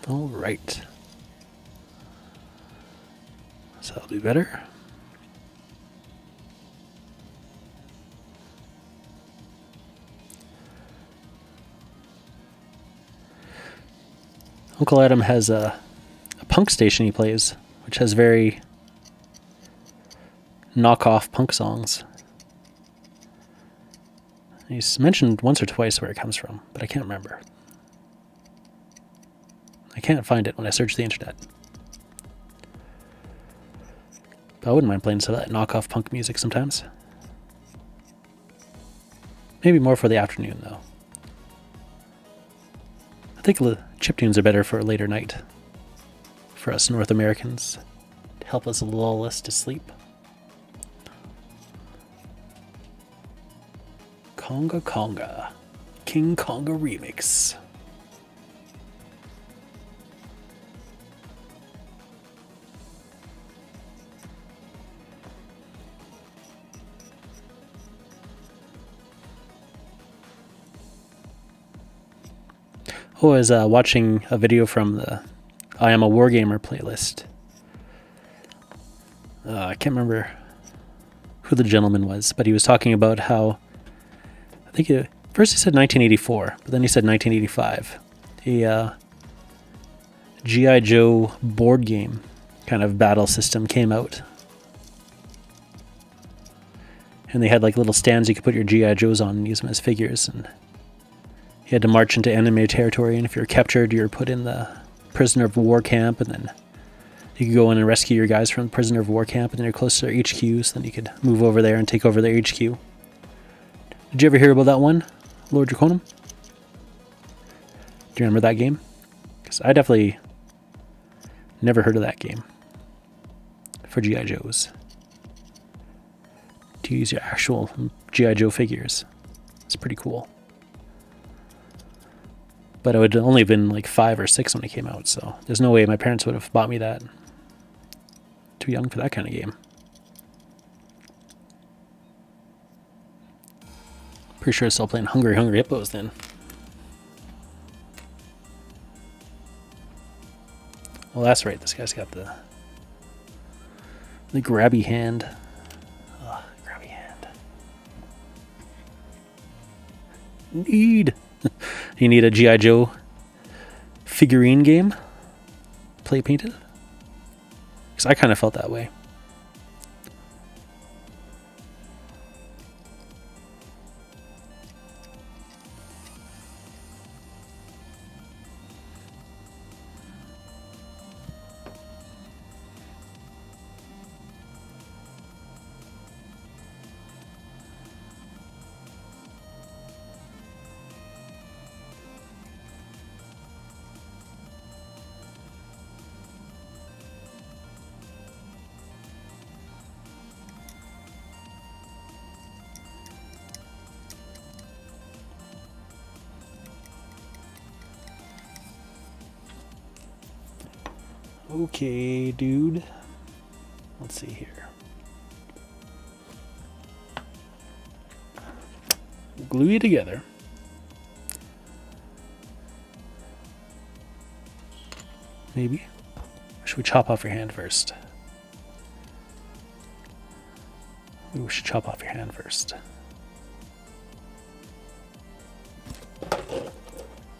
All right. So that'll be better. Uncle Adam has a punk station he plays, which has very knockoff punk songs. He's mentioned once or twice where it comes from, but I can't remember. I can't find it when I search the internet. But I wouldn't mind playing some of that knockoff punk music sometimes. Maybe more for the afternoon, though. I think the chiptunes are better for a later night. For us North Americans. To help us lull us to sleep. Conga Conga. King Conga Remix. I was watching a video from the I Am a Wargamer playlist. I can't remember who the gentleman was, but he was talking about how, I think first he said 1984, but then he said 1985. A G.I. Joe board game kind of battle system came out. And they had like little stands you could put your G.I. Joes on and use them as figures, and you had to march into enemy territory, and if you're captured, you're put in the prisoner of war camp, and then you could go in and rescue your guys from the prisoner of war camp, and then you're close to their HQ, so then you could move over there and take over their HQ. Did you ever hear about that one, Lord Draconum? Do you remember that game? Because I definitely never heard of that game for G.I. Joes. To use your actual G.I. Joe figures. It's pretty cool. But I would have only been like 5 or 6 when it came out, so there's no way my parents would have bought me that. Too young for that kind of game. Pretty sure I was still playing Hungry Hungry Hippos then. Well, that's right. This guy's got the grabby hand. Oh, grabby hand. Need. You need a G.I. Joe figurine game? Play painted? Because I kind of felt that way. Okay, dude. Let's see here. Glue you together. Maybe. Or should we chop off your hand first? Maybe we should chop off your hand first.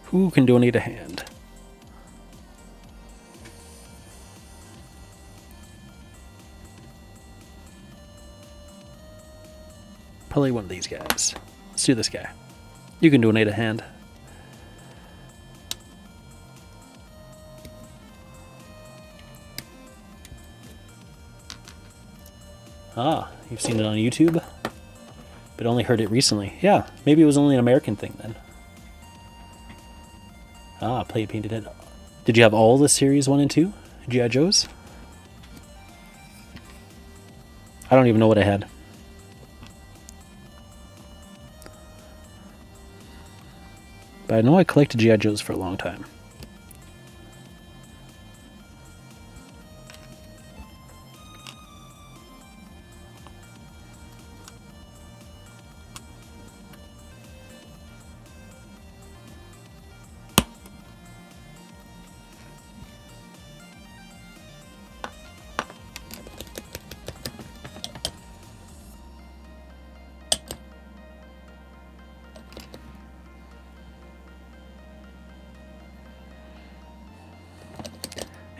Who can donate a hand? Probably one of these guys. Let's do this guy. You can donate a hand. Ah, you've seen it on YouTube, but only heard it recently. Yeah, maybe it was only an American thing then. Ah, Play Painted Head. Did you have all the series 1 and 2? G.I. Joes? I don't even know what I had. But I know I collected G.I. Joes for a long time.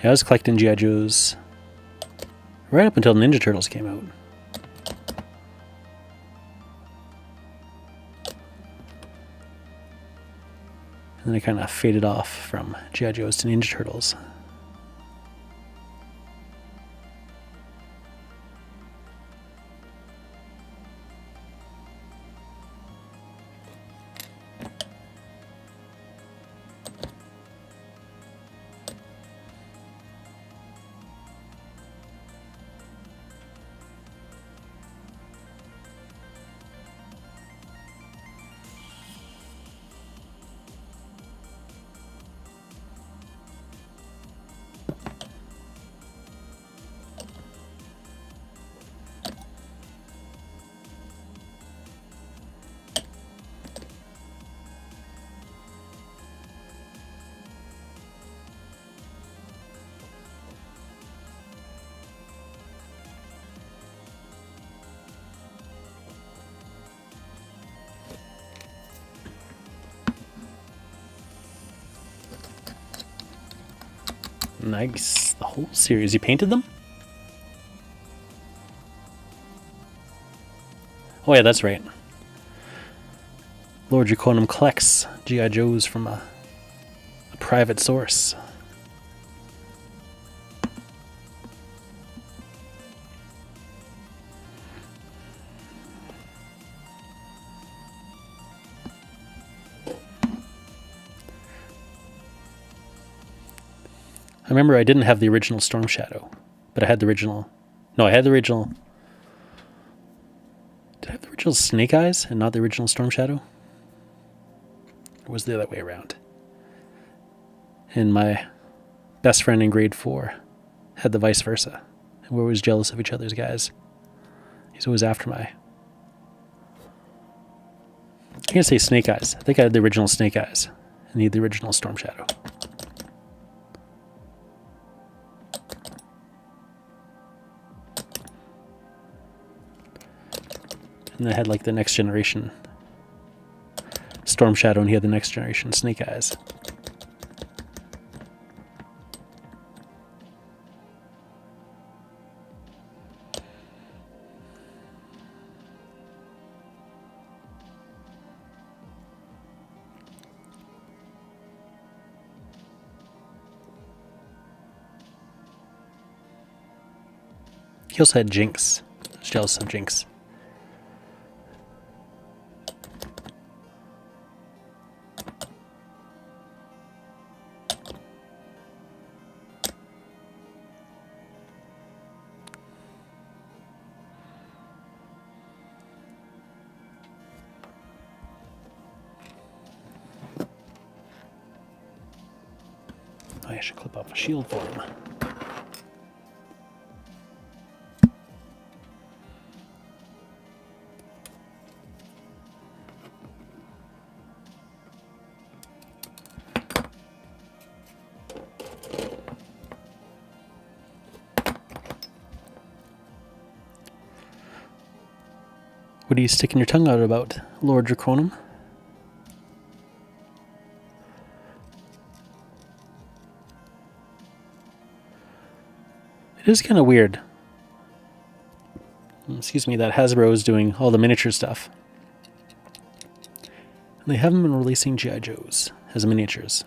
Yeah, I was collecting G.I. Joes right up until Ninja Turtles came out. And then I kind of faded off from G.I. Joes to Ninja Turtles. Nice. The whole series. You painted them? Oh yeah, that's right. Lord Draconum collects G.I. Joes from a private source. I remember I didn't have the original Storm Shadow, but I had the original... No, I had the original... Did I have the original Snake Eyes and not the original Storm Shadow? Or was it the other way around? And my best friend in grade 4 had the vice versa. And we're always jealous of each other's guys. He's always after my... I'm going to say Snake Eyes. I think I had the original Snake Eyes and he had the original Storm Shadow. And I had like the next generation Storm Shadow, and he had the next generation Snake Eyes. He also had Jinx. I was jealous of Jinx. I should clip off a shield for him. What are you sticking your tongue out about, Lord Draconum? It is kind of weird. Excuse me, that Hasbro is doing all the miniature stuff. And they haven't been releasing G.I. Joes as miniatures.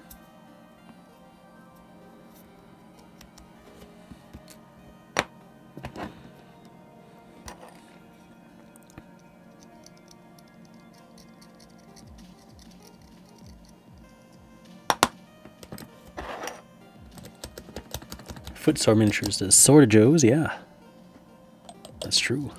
Footsore Miniatures does Sword of Joes, yeah. That's true.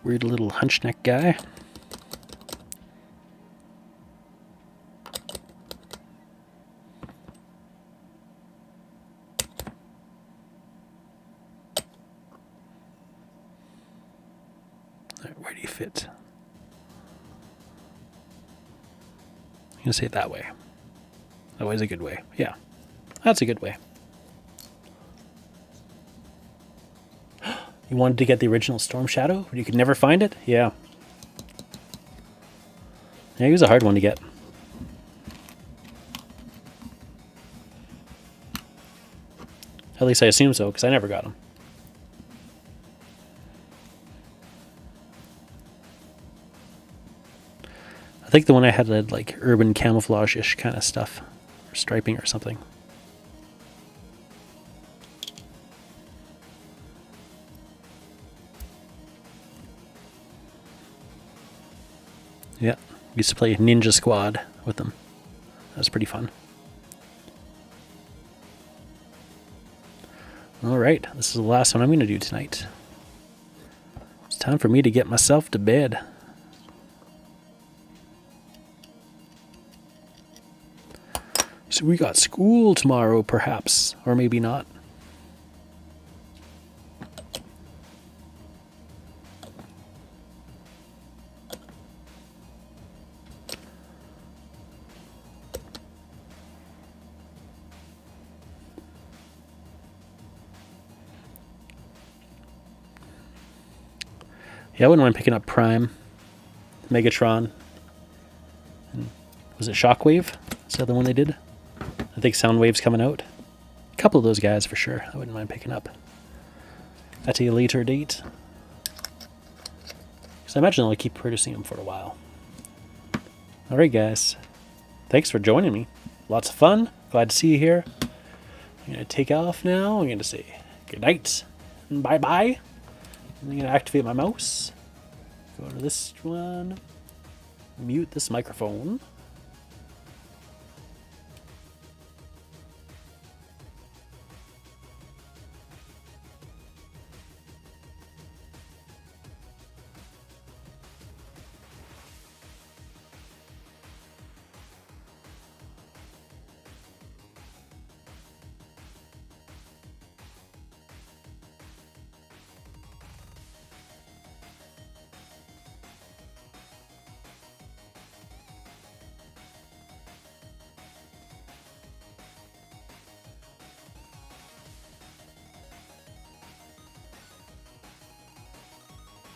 Weird little hunchneck guy. Where do you fit? I'm going to say it that way. That way's a good way. Yeah, that's a good way. You wanted to get the original Storm Shadow, but you could never find it? Yeah. Yeah, he was a hard one to get. At least I assume so, because I never got him. I think the one I had like urban camouflage-ish kind of stuff. Or striping or something. Yeah, used to play Ninja Squad with them. That was pretty fun. Alright, this is the last one I'm going to do tonight. It's time for me to get myself to bed. So we got school tomorrow, perhaps, or maybe not. Yeah, I wouldn't mind picking up Prime, Megatron, and was it Shockwave? Is that the one they did? I think Soundwave's coming out. A couple of those guys for sure. I wouldn't mind picking up at a later date. Because I imagine they'll keep producing them for a while. Alright guys, thanks for joining me. Lots of fun. Glad to see you here. I'm going to take off now. I'm going to say good night and bye-bye. I'm going to activate my mouse. Go to this one. Mute this microphone.